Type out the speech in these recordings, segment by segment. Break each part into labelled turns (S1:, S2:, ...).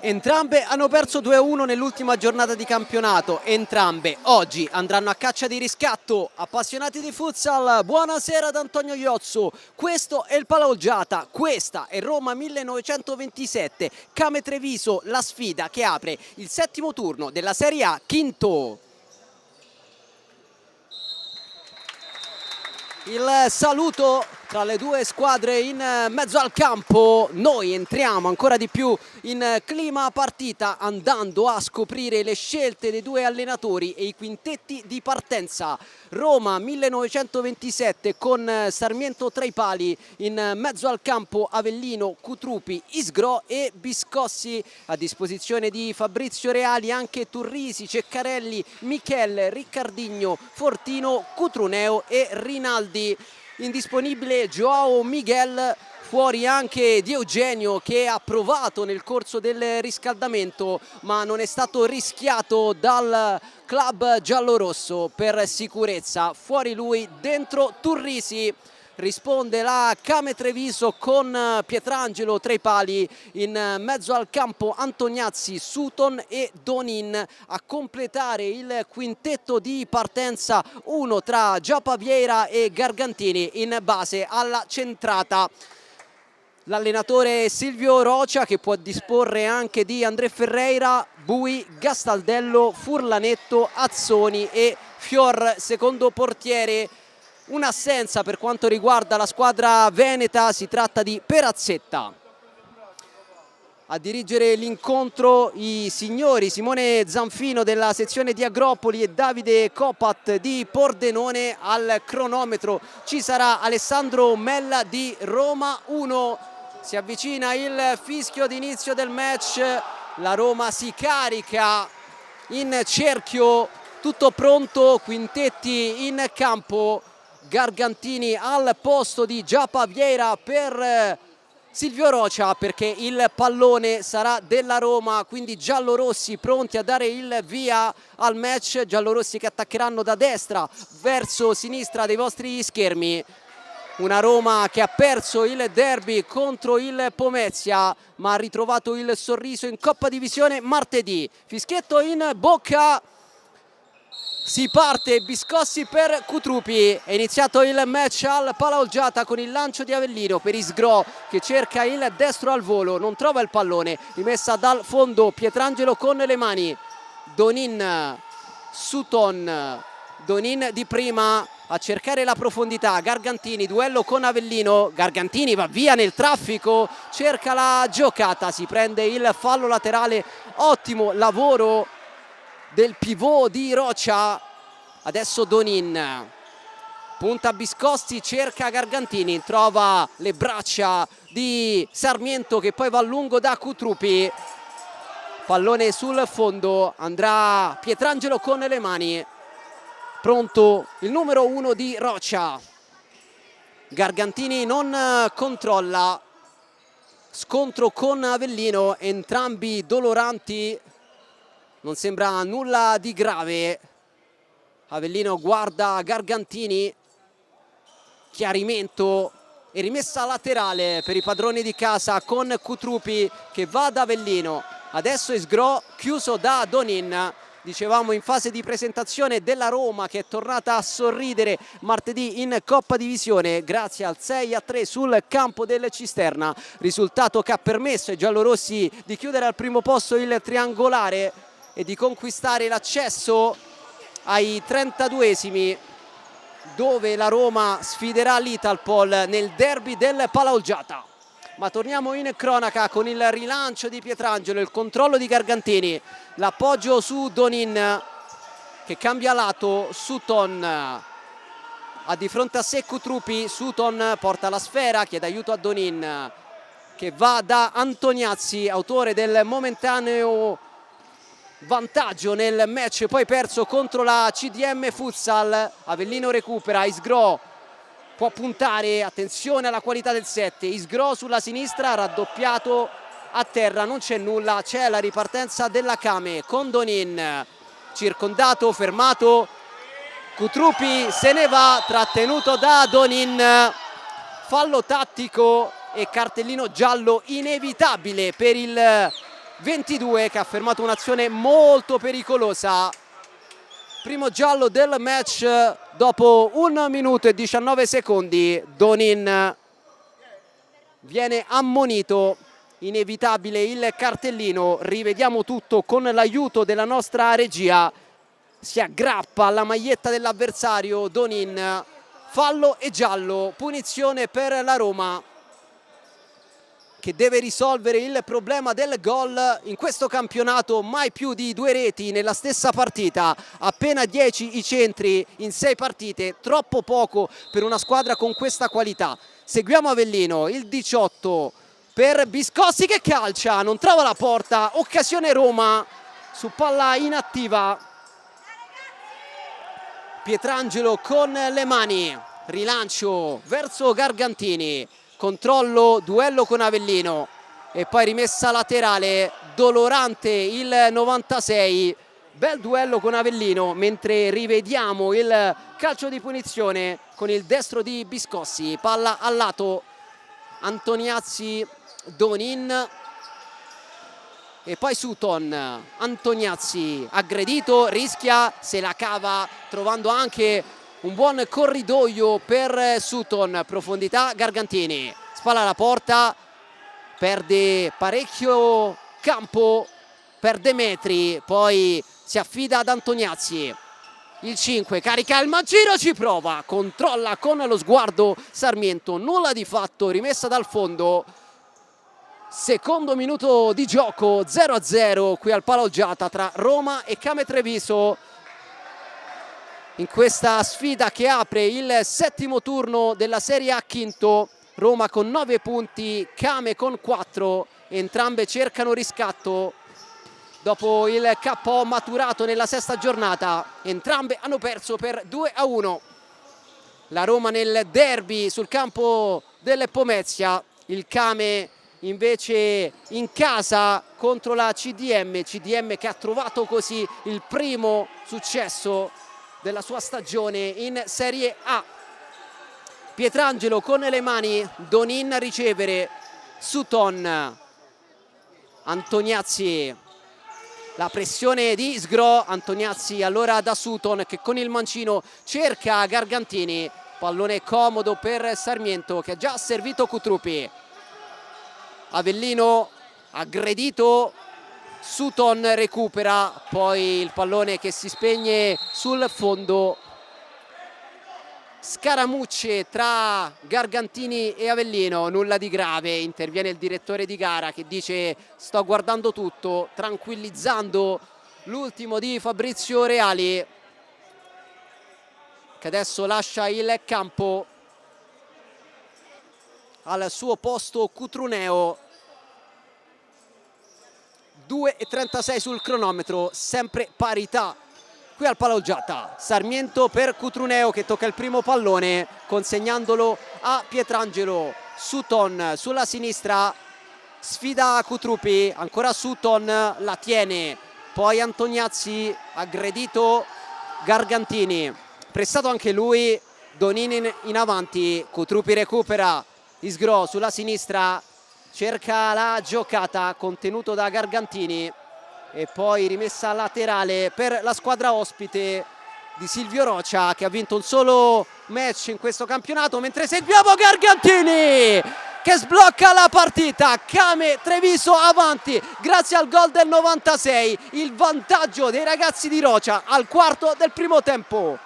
S1: Entrambe hanno perso 2-1 nell'ultima giornata di campionato, entrambe oggi andranno a caccia di riscatto. Appassionati di futsal, buonasera ad Antonio Iozzo, questo è il Palaolgiata, questa è Roma 1927, Came Treviso, la sfida che apre il settimo turno della Serie A Quinto. Il saluto tra le due squadre in mezzo al campo, noi entriamo ancora di più in clima partita andando a scoprire le scelte dei due allenatori e i quintetti di partenza. Roma 1927 con Sarmiento tra i pali, in mezzo al campo Avellino, Cutrupi, Isgro e Biscossi, a disposizione di Fabrizio Reali anche Turrisi, Ceccarelli, Michele, Riccardigno, Fortino, Cutruneo e Rinaldi. Indisponibile Joao Miguel, fuori anche Di Eugenio che ha provato nel corso del riscaldamento ma non è stato rischiato dal club giallorosso per sicurezza. Fuori lui, dentro Turrisi. Risponde la Came Treviso con Pietrangelo tra i pali, in mezzo al campo Antoniazzi, Sutton e Donin a completare il quintetto di partenza, uno tra Giappa Vieira e Gargantini in base alla centrata. L'allenatore Silvio Rocia che può disporre anche di André Ferreira, Bui, Gastaldello, Furlanetto, Azzoni e Fior secondo portiere. Un'assenza per quanto riguarda la squadra veneta, si tratta di Perazzetta. A dirigere l'incontro i signori Simone Zanfino della sezione di Agropoli e Davide Copat di Pordenone. Al cronometro ci sarà Alessandro Mella di Roma 1. Si avvicina il fischio d'inizio del match, la Roma si carica in cerchio, tutto pronto, quintetti in campo. Gargantini al posto di Giappa Vieira per Silvio Rocia, perché il pallone sarà della Roma, quindi giallorossi pronti a dare il via al match, giallorossi che attaccheranno da destra verso sinistra dei vostri schermi. Una Roma che ha perso il derby contro il Pomezia ma ha ritrovato il sorriso in Coppa Divisione martedì. Fischietto in bocca. Si parte, Biscossi per Cutrupi, è iniziato il match al Palaolgiata con il lancio di Avellino per Isgro che cerca il destro al volo, non trova il pallone, rimessa dal fondo Pietrangelo con le mani, Donin, Sutton, Donin di prima a cercare la profondità, Gargantini, duello con Avellino, Gargantini va via nel traffico, cerca la giocata, si prende il fallo laterale, ottimo lavoro del pivot di Rocia. Adesso Donin punta Biscosti, cerca Gargantini, trova le braccia di Sarmiento che poi va a lungo da Cutrupi, pallone sul fondo, andrà Pietrangelo con le mani, pronto il numero 1 di Rocia. Gargantini non controlla, scontro con Avellino, entrambi doloranti. Non sembra nulla di grave. Avellino guarda Gargantini, chiarimento e rimessa laterale per i padroni di casa con Cutrupi che va ad Avellino. Adesso Isgro chiuso da Donin. Dicevamo in fase di presentazione della Roma che è tornata a sorridere martedì in Coppa Divisione grazie al 6-3 sul campo del Cisterna. Risultato che ha permesso ai giallorossi di chiudere al primo posto il triangolare e di conquistare l'accesso ai 32esimi, dove la Roma sfiderà l'Italpol nel derby del Palaolgiata. Ma torniamo in cronaca con il rilancio di Pietrangelo, il controllo di Gargantini, l'appoggio su Donin che cambia lato, Sutton ha di fronte a sé Cutrupi, Sutton porta la sfera, chiede aiuto a Donin che va da Antoniazzi, autore del momentaneo vantaggio nel match poi perso contro la CDM Futsal. Avellino recupera, Isgro può puntare, attenzione alla qualità del 7, Isgro sulla sinistra, raddoppiato a terra non c'è nulla, c'è la ripartenza della Kame con Donin circondato, fermato, Kutrupi se ne va, trattenuto da Donin, fallo tattico e cartellino giallo inevitabile per il 22 che ha fermato un'azione molto pericolosa. Primo giallo del match dopo 1 minuto e 19 secondi. Donin viene ammonito, inevitabile il cartellino. Rivediamo tutto con l'aiuto della nostra regia. Si aggrappa alla maglietta dell'avversario Donin, fallo e giallo, punizione per la Roma che deve risolvere il problema del gol in questo campionato. Mai più di 2 reti nella stessa partita, appena 10 i centri in 6 partite, troppo poco per una squadra con questa qualità. Seguiamo Avellino, il 18 per Biscossi che calcia, non trova la porta, occasione Roma su palla inattiva. Pietrangelo con le mani, rilancio verso Gargantini, controllo, duello con Avellino e poi rimessa laterale, dolorante il 96, bel duello con Avellino, mentre rivediamo il calcio di punizione con il destro di Biscossi, palla al lato, Antoniazzi, Donin e poi Sutton. Antoniazzi aggredito, rischia, se la cava trovando anche un buon corridoio per Sutton, profondità Gargantini, spalla alla porta, perde parecchio campo, perde metri, poi si affida ad Antoniazzi. Il 5 carica il Magiro, ci prova, controlla con lo sguardo Sarmiento, nulla di fatto, rimessa dal fondo. Secondo minuto di gioco, 0-0 qui al Palaoggiata tra Roma e Kame Treviso in questa sfida che apre il 7° turno della Serie A quinto. Roma con 9 punti, Kame con 4, entrambe cercano riscatto dopo il KO maturato nella 6ª giornata. Entrambe hanno perso per 2-1. La Roma nel derby sul campo del Pomezia, il Kame invece in casa contro la CDM che ha trovato così il primo successo della sua stagione in Serie A. Pietrangelo con le mani, Donin a ricevere, Sutton, Antoniazzi, la pressione di Sgro, Antoniazzi allora da Sutton che con il mancino cerca Gargantini, pallone comodo per Sarmiento che ha già servito Kutrupi. Avellino aggredito, Sutton recupera, poi il pallone che si spegne sul fondo. Scaramucce tra Gargantini e Avellino, nulla di grave, interviene il direttore di gara che dice sto guardando tutto, tranquillizzando l'ultimo di Fabrizio Reali che adesso lascia il campo. Al suo posto Cutruneo. 2:36 sul cronometro, sempre parità qui al Palaoggiata. Sarmiento per Cutruneo che tocca il primo pallone consegnandolo a Pietrangelo. Sutton sulla sinistra, sfida Kutrupi, ancora Sutton, la tiene, poi Antoniazzi, aggredito Gargantini, pressato anche lui, Donin in avanti, Kutrupi recupera, Isgro sulla sinistra, cerca la giocata, contenuto da Gargantini e poi rimessa laterale per la squadra ospite di Silvio Rocia che ha vinto un solo match in questo campionato, mentre seguiamo Gargantini che sblocca la partita. Kame Treviso avanti grazie al gol del 96, il vantaggio dei ragazzi di Rocia al quarto del primo tempo.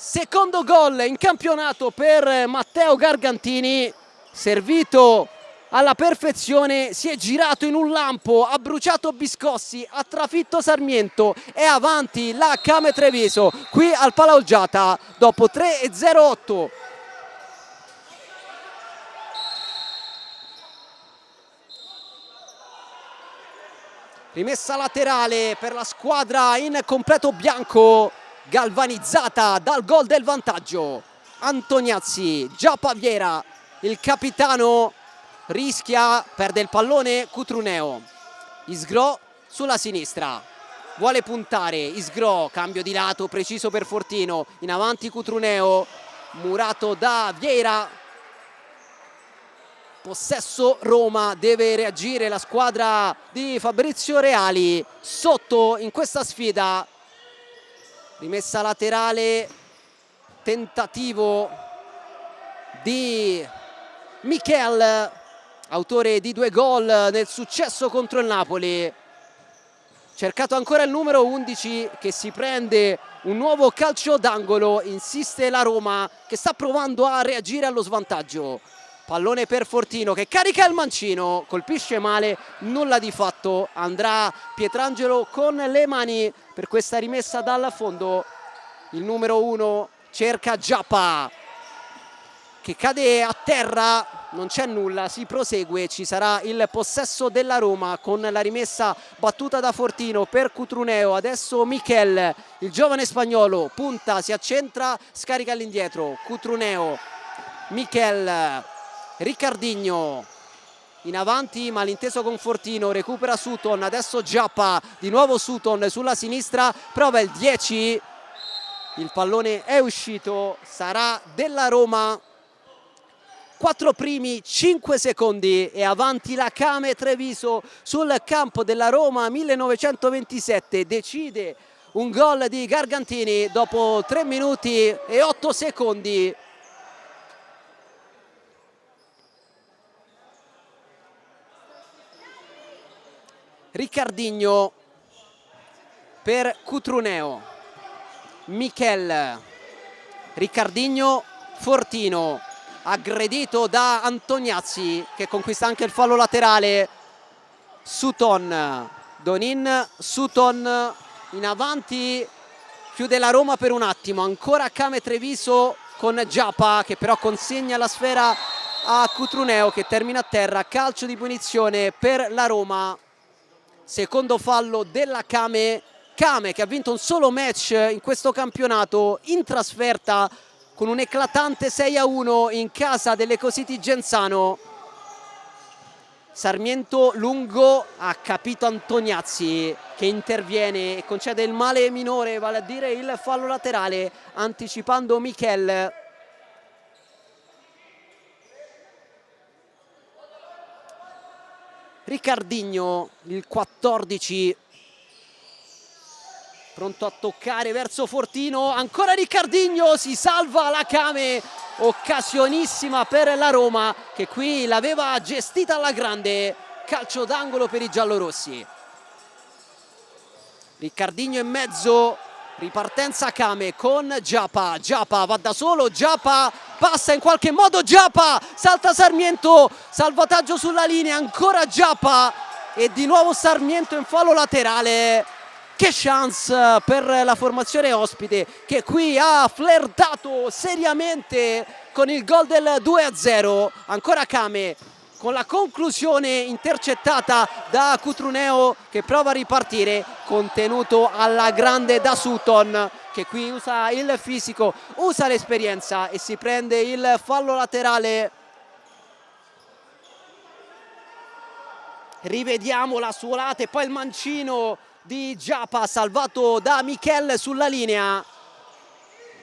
S1: Secondo gol in campionato per Matteo Gargantini, servito alla perfezione, si è girato in un lampo, ha bruciato Biscossi, ha trafitto Sarmiento, è avanti la Kame Treviso qui al Palaoggiata dopo 3:08. Rimessa laterale per la squadra in completo bianco, galvanizzata dal gol del vantaggio. Antoniazzi, già Paviera, il capitano rischia, perde il pallone Cutruneo. Isgro sulla sinistra, vuole puntare, Isgro, cambio di lato preciso per Fortino, in avanti Cutruneo, murato da Vieira. Possesso Roma, deve reagire la squadra di Fabrizio Reali, sotto in questa sfida. Rimessa laterale, tentativo di Michel, autore di 2 gol nel successo contro il Napoli. Cercato ancora il numero 11 che si prende un nuovo calcio d'angolo, insiste la Roma che sta provando a reagire allo svantaggio. Pallone per Fortino che carica il mancino, colpisce male, nulla di fatto. Andrà Pietrangelo con le mani per questa rimessa dal fondo. Il numero 1 cerca Giappa che cade a terra, non c'è nulla, si prosegue, ci sarà il possesso della Roma con la rimessa battuta da Fortino per Cutruneo. Adesso Michel, il giovane spagnolo, punta, si accentra, scarica all'indietro. Cutruneo, Michel, Riccardinho in avanti, malinteso con Fortino, recupera Sutton, adesso Giappa, di nuovo Sutton sulla sinistra, prova il 10, il pallone è uscito, sarà della Roma. 4 primi, 5 secondi e avanti la Kame Treviso sul campo della Roma 1927, decide un gol di Gargantini dopo 3 minuti e 8 secondi. Riccardinho per Cutruneo, Michel, Riccardinho, Fortino, aggredito da Antoniazzi che conquista anche il fallo laterale. Sutton, Donin, Sutton in avanti, chiude la Roma per un attimo, ancora Kame Treviso con Giappa che però consegna la sfera a Cutruneo che termina a terra. Calcio di punizione per la Roma, secondo fallo della Kame che ha vinto un solo match in questo campionato in trasferta con un eclatante 6-1 in casa dell'Ecocity Genzano. Sarmiento lungo, ha capito Antoniazzi che interviene e concede il male minore, vale a dire il fallo laterale, anticipando Michel. Riccardinho, il 14, pronto a toccare verso Fortino, ancora Riccardinho, si salva la Kame, occasionissima per la Roma che qui l'aveva gestita alla grande. Calcio d'angolo per i giallorossi. Riccardinho in mezzo, ripartenza Kame con Giappa, Giappa va da solo, Giappa passa in qualche modo, Giappa salta Sarmiento, salvataggio sulla linea, ancora Giappa e di nuovo Sarmiento in fallo laterale. Che chance per la formazione ospite che qui ha flirtato seriamente con il gol del 2-0. Ancora Kame con la conclusione intercettata da Cutruneo che prova a ripartire, contenuto alla grande da Sutton che qui usa il fisico, usa l'esperienza e si prende il fallo laterale. Rivediamo la suolata e poi il mancino di Giappa salvato da Michel sulla linea.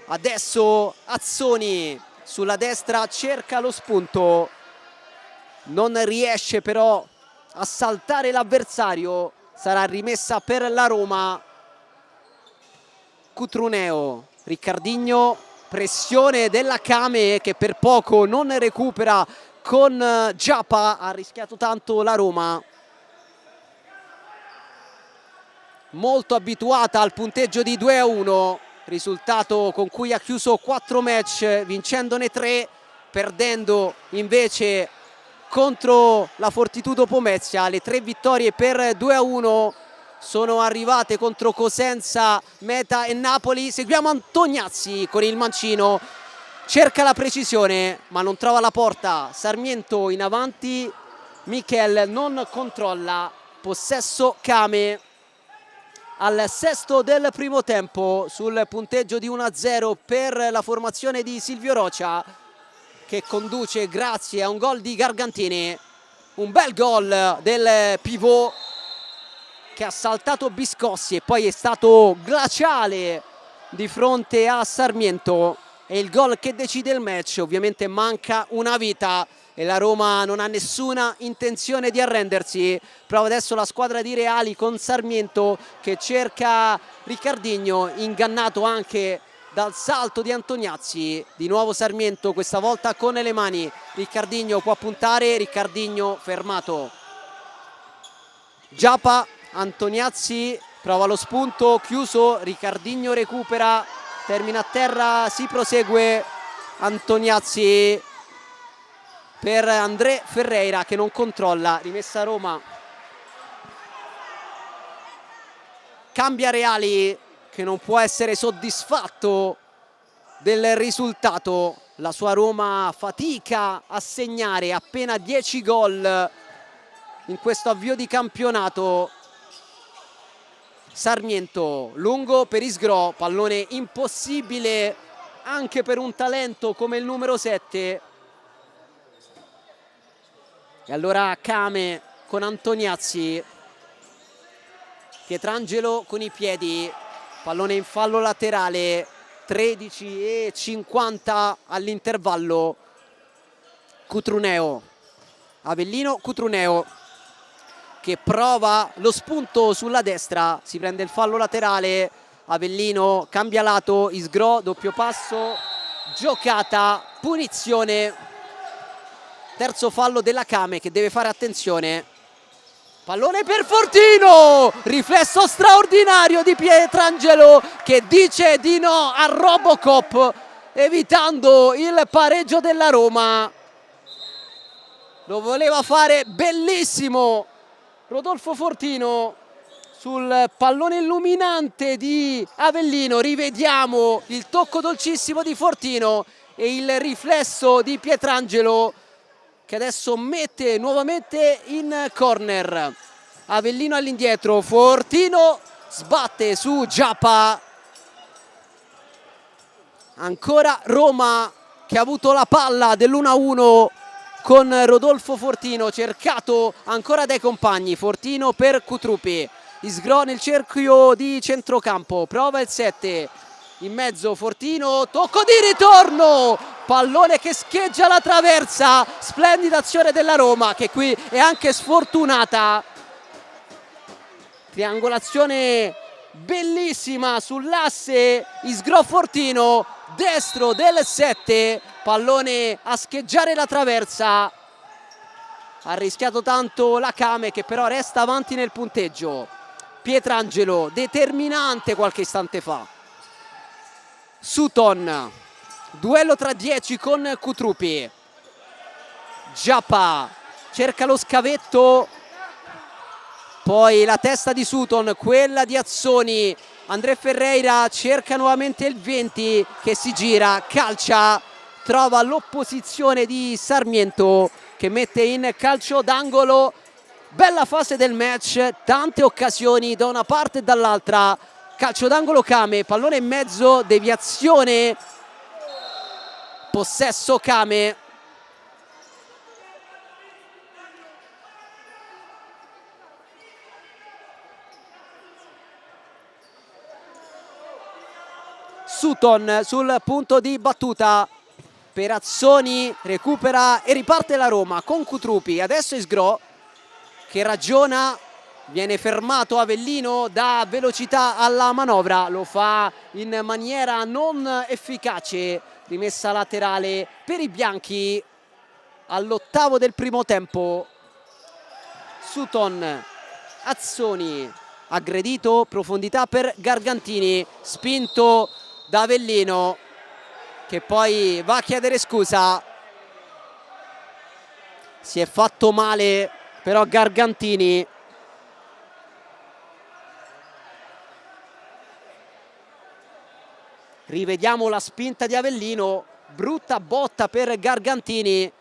S1: Adesso Azzoni sulla destra cerca lo spunto, non riesce però a saltare l'avversario, sarà rimessa per la Roma. Cutruneo, Riccardinho, pressione della Kame che per poco non recupera con Giappa, ha rischiato tanto la Roma. Molto abituata al punteggio di 2-1, risultato con cui ha chiuso 4 match, vincendone 3, perdendo invece contro la Fortitudo Pomezia. Le 3 vittorie per 2-1 sono arrivate contro Cosenza, Meta e Napoli. Seguiamo Antoniazzi con il mancino, cerca la precisione ma non trova la porta. Sarmiento in avanti, Michel non controlla, possesso Kame. Al sesto del primo tempo sul punteggio di 1-0 per la formazione di Silvio Rocia. che conduce grazie a un gol di Gargantini, un bel gol del pivot che ha saltato Biscossi e poi è stato glaciale di fronte a Sarmiento. È il gol che decide il match. Ovviamente manca una vita e la Roma non ha nessuna intenzione di arrendersi. Prova adesso la squadra di Reali con Sarmiento che cerca Riccardinho, ingannato anche dal salto di Antoniazzi. Di nuovo Sarmiento, questa volta con le mani. Riccardinho può puntare, Riccardinho fermato. Giappa, Antoniazzi prova lo spunto, chiuso, Riccardinho recupera, termina a terra, si prosegue. Antoniazzi per André Ferreira che non controlla, rimessa a Roma. Cambia Reali che non può essere soddisfatto del risultato. La sua Roma fatica a segnare, appena 10 gol in questo avvio di campionato. Sarmiento lungo per Isgrò, pallone impossibile anche per un talento come il numero 7. E allora Kame con Antoniazzi, Pietrangelo con i piedi, pallone in fallo laterale, 13:50 all'intervallo. Cutruneo, Avellino, Cutruneo che prova lo spunto sulla destra, si prende il fallo laterale, Avellino cambia lato, Isgrò, doppio passo, giocata, punizione, terzo fallo della Kame che deve fare attenzione. Pallone per Fortino, riflesso straordinario di Pietrangelo che dice di no a Robocop, evitando il pareggio della Roma. Lo voleva fare bellissimo Rodolfo Fortino sul pallone illuminante di Avellino. Rivediamo il tocco dolcissimo di Fortino e il riflesso di Pietrangelo che adesso mette nuovamente in corner. Avellino all'indietro, Fortino sbatte su Giappa. Ancora Roma che ha avuto la palla dell'1-1 con Rodolfo Fortino, cercato ancora dai compagni. Fortino per Cutrupi, Isgrò nel cerchio di centrocampo, prova il 7 in mezzo, Fortino, tocco di ritorno, pallone che scheggia la traversa, splendida azione della Roma che qui è anche sfortunata. Triangolazione bellissima sull'asse Isgrò Fortino, destro del 7, pallone a scheggiare la traversa. Ha rischiato tanto la Kame che però resta avanti nel punteggio. Pietrangelo, determinante qualche istante fa. Sutton, duello tra 10 con Cutrupi. Giappa cerca lo scavetto, poi la testa di Sutton, quella di Azzoni. André Ferreira cerca nuovamente il 20 che si gira, calcia, trova l'opposizione di Sarmiento che mette in calcio d'angolo. Bella fase del match, tante occasioni da una parte e dall'altra. Calcio d'angolo Kame, pallone in mezzo, deviazione, possesso Kame. Sutton sul punto di battuta, Perazzoni recupera e riparte la Roma con Cutrupi. Adesso Isgrò che ragiona, viene fermato Avellino, dà velocità alla manovra, lo fa in maniera non efficace. Rimessa laterale per i bianchi all'8° del primo tempo. Sutton, Azzoni, aggredito, profondità per Gargantini, spinto da Avellino che poi va a chiedere scusa. Si è fatto male però Gargantini. Rivediamo la spinta di Avellino, brutta botta per Gargantini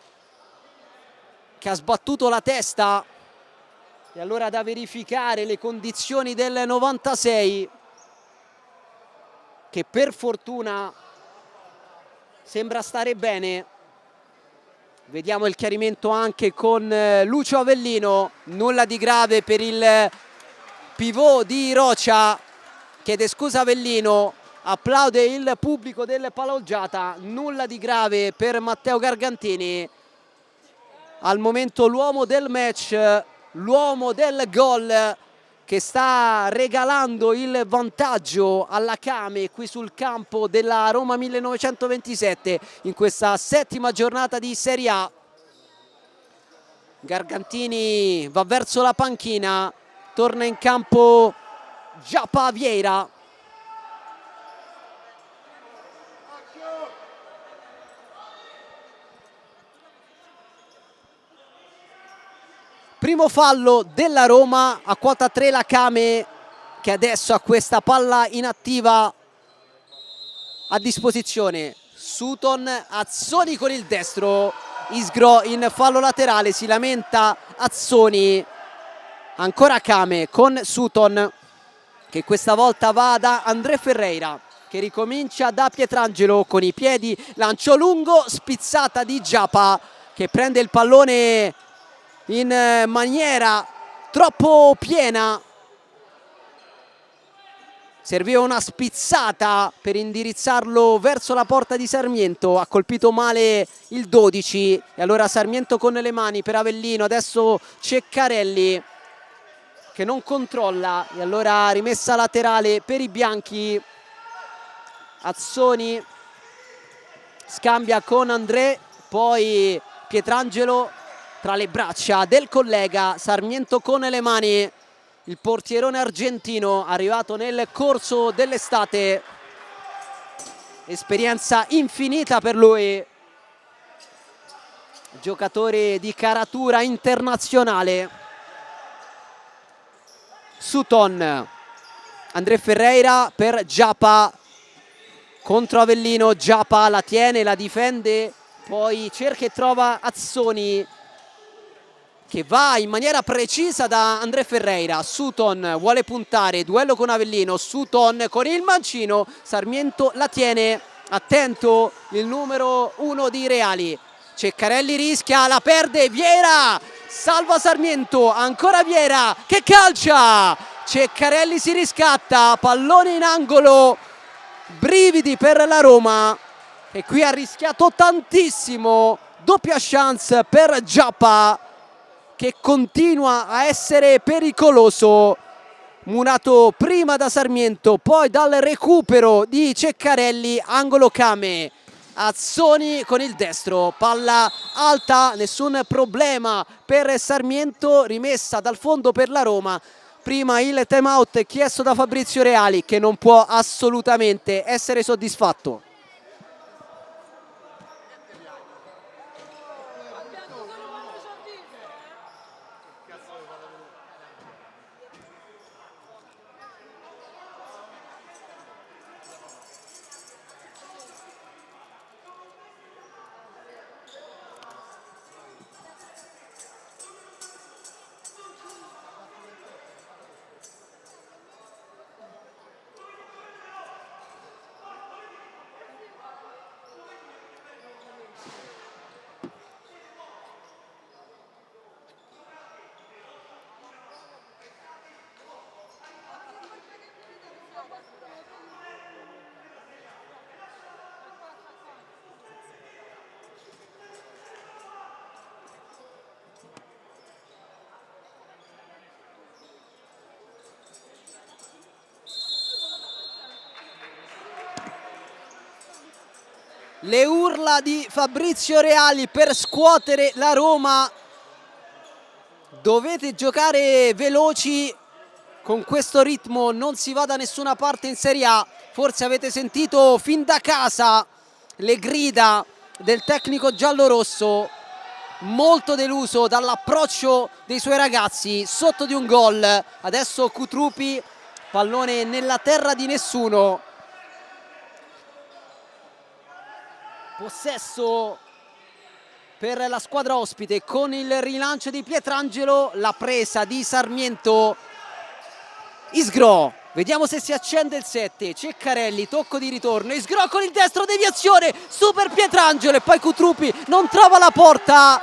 S1: che ha sbattuto la testa. E allora da verificare le condizioni del 96 che per fortuna sembra stare bene. Vediamo il chiarimento anche con Lucio Avellino, nulla di grave per il pivot di Rocia, chiede scusa Avellino, applaude il pubblico del Paloggiata, nulla di grave per Matteo Gargantini. Al momento l'uomo del match, l'uomo del gol, che sta regalando il vantaggio alla Kame qui sul campo della Roma 1927 in questa settima giornata di Serie A. Gargantini va verso la panchina, torna in campo Giappa Vieira. Primo fallo della Roma, a quota 3 la Kame, che adesso ha questa palla inattiva a disposizione. Sutton, Azzoni con il destro, Isgro in fallo laterale, si lamenta Azzoni, ancora Kame con Sutton che questa volta va da André Ferreira, che ricomincia da Pietrangelo con i piedi, lancio lungo, spizzata di Giappa che prende il pallone in maniera troppo piena. Serviva una spizzata per indirizzarlo verso la porta di Sarmiento, ha colpito male il 12 e allora Sarmiento con le mani per Avellino, adesso Ceccarelli che non controlla e allora rimessa laterale per i bianchi. Azzoni scambia con André, poi Pietrangelo tra le braccia del collega, Sarmiento con le mani, il portierone argentino arrivato nel corso dell'estate, esperienza infinita per lui, giocatore di caratura internazionale. Sutton, André Ferreira per Giappa contro Avellino, Giappa la tiene, la difende, poi cerca e trova Azzoni che va in maniera precisa da André Ferreira. Sutton vuole puntare, duello con Avellino, Sutton con il mancino, Sarmiento la tiene, attento il numero 1 di Reali, Ceccarelli rischia, la perde, Vieira salva Sarmiento, ancora Vieira che calcia, Ceccarelli si riscatta, pallone in angolo, brividi per la Roma che qui ha rischiato tantissimo, doppia chance per Giappa che continua a essere pericoloso, murato prima da Sarmiento, poi dal recupero di Ceccarelli, angolo Kame. Azzoni con il destro, palla alta, nessun problema per Sarmiento, rimessa dal fondo per la Roma. Prima il time out chiesto da Fabrizio Reali che non può assolutamente essere soddisfatto. Le urla di Fabrizio Reali per scuotere la Roma. Dovete giocare veloci, con questo ritmo non si va da nessuna parte in Serie A. Forse avete sentito fin da casa le grida del tecnico giallorosso, molto deluso dall'approccio dei suoi ragazzi sotto di un gol. Adesso Cutrupi, pallone nella terra di nessuno. Possesso per la squadra ospite con il rilancio di Pietrangelo, la presa di Sarmiento. Isgro Vediamo se si accende il 7. Ceccarelli, tocco di ritorno, Isgro con il destro, deviazione, super Pietrangelo e poi Cutrupi non trova la porta.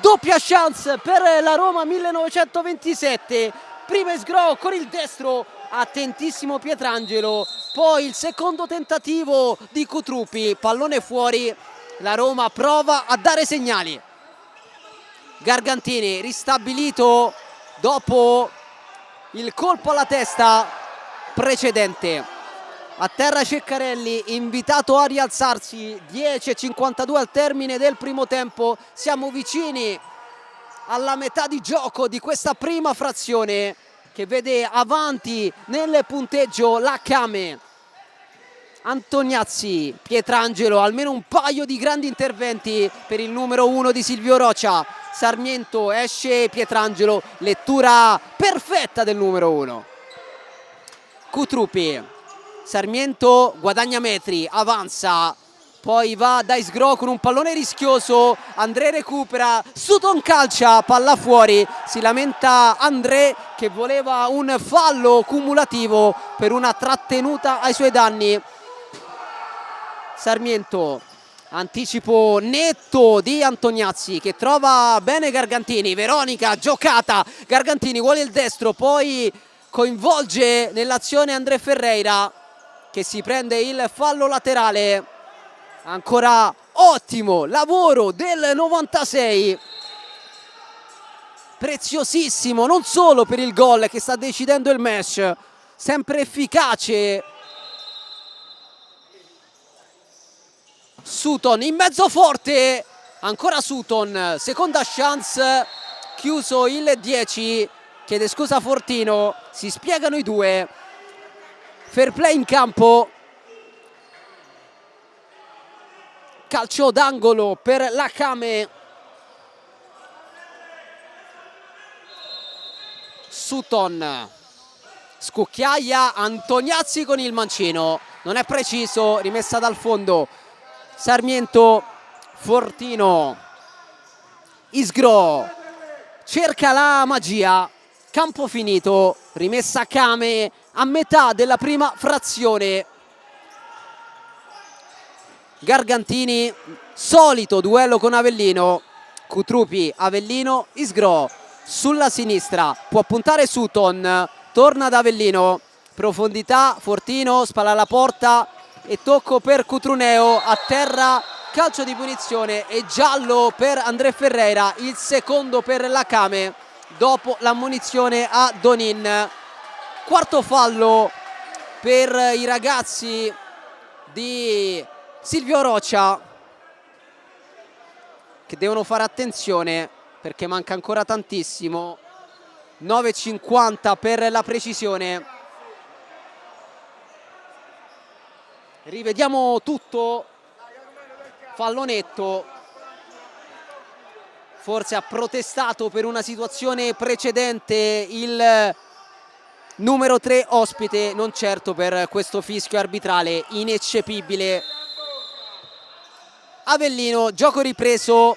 S1: Doppia chance per la Roma 1927. Prima Isgro con il destro, attentissimo Pietrangelo, poi il secondo tentativo di Cutrupi, pallone fuori, la Roma prova a dare segnali. Gargantini ristabilito dopo il colpo alla testa precedente. A terra Ceccarelli, invitato a rialzarsi. 10:52 al termine del primo tempo, siamo vicini alla metà di gioco di questa prima frazione che vede avanti nel punteggio la Kame, Antoniazzi, Pietrangelo, almeno un paio di grandi interventi per il numero 1 di Silvio Rocia. Sarmiento, esce Pietrangelo, lettura perfetta del numero 1. Cutrupi, Sarmiento guadagna metri, avanza, poi va da Isgro con un pallone rischioso, André recupera, Sutton calcia, palla fuori, si lamenta André che voleva un fallo cumulativo per una trattenuta ai suoi danni. Sarmiento, anticipo netto di Antoniazzi che trova bene Gargantini, Veronica, giocata, Gargantini vuole il destro, poi coinvolge nell'azione André Ferreira che si prende il fallo laterale. Ancora ottimo lavoro del 96, preziosissimo non solo per il gol che sta decidendo il match, sempre efficace. Sutton in mezzo forte, ancora Sutton, seconda chance, chiuso il 10, chiede scusa Fortino, si spiegano i due, fair play in campo, calcio d'angolo per la Kame. Sutton, scucchiaia, Antoniazzi con il mancino, non è preciso, rimessa dal fondo. Sarmiento, Fortino, Isgro, cerca la magia, campo finito, rimessa Kame a metà della prima frazione. Gargantini, solito duello con Avellino, Cutrupi, Avellino, Isgro, sulla sinistra, può puntare Sutton, torna ad Avellino, profondità, Fortino, spalla alla porta e tocco per Cutruneo, a terra, calcio di punizione e giallo per André Ferreira, il secondo per la Kame dopo l'ammonizione a Donin. Quarto fallo per i ragazzi di Silvio Rocia che devono fare attenzione perché manca ancora tantissimo. 9:50 per la precisione. Rivediamo tutto. Fallo netto, forse ha protestato per una situazione precedente il numero 3 ospite, non certo per questo fischio arbitrale ineccepibile. Avellino, gioco ripreso,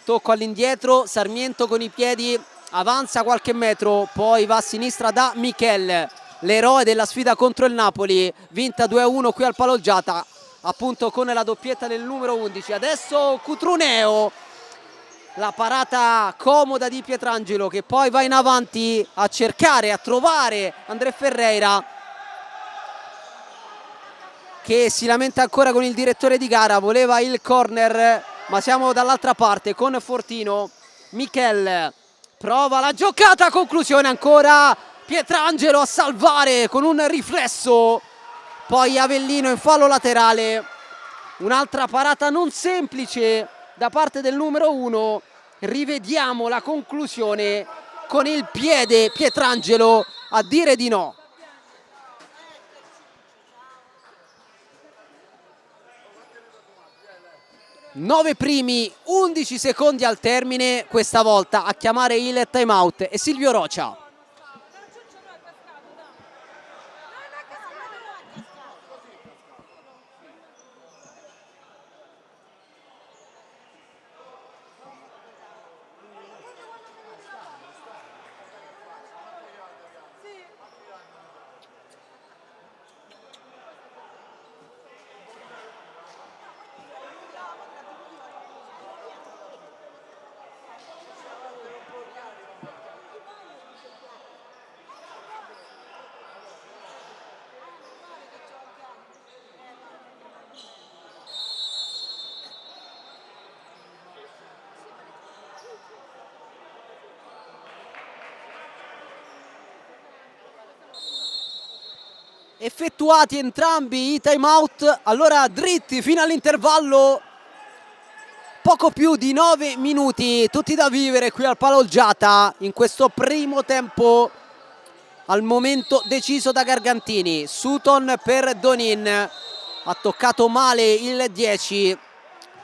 S1: tocco all'indietro, Sarmiento con i piedi avanza qualche metro, poi va a sinistra da Michel, l'eroe della sfida contro il Napoli, vinta 2-1 qui al Paloggiata, appunto con la doppietta del numero 11. Adesso Cutruneo, la parata comoda di Pietrangelo che poi va in avanti a cercare, a trovare André Ferreira che si lamenta ancora con il direttore di gara, voleva il corner ma siamo dall'altra parte con Fortino. Michel prova la giocata, conclusione ancora Pietrangelo a salvare con un riflesso, poi Avellino in fallo laterale, un'altra parata non semplice da parte del numero 1. Rivediamo la conclusione con il piede Pietrangelo a dire di no. 9 primi, 11 secondi al termine, questa volta a chiamare il time out è Silvio Rocia. effettuati entrambi i time out, allora dritti fino all'intervallo. Poco più di 9 minuti, tutti da vivere qui al Palolgiata in questo primo tempo. Al momento deciso da Gargantini. Sutton per Donin, ha toccato male il 10,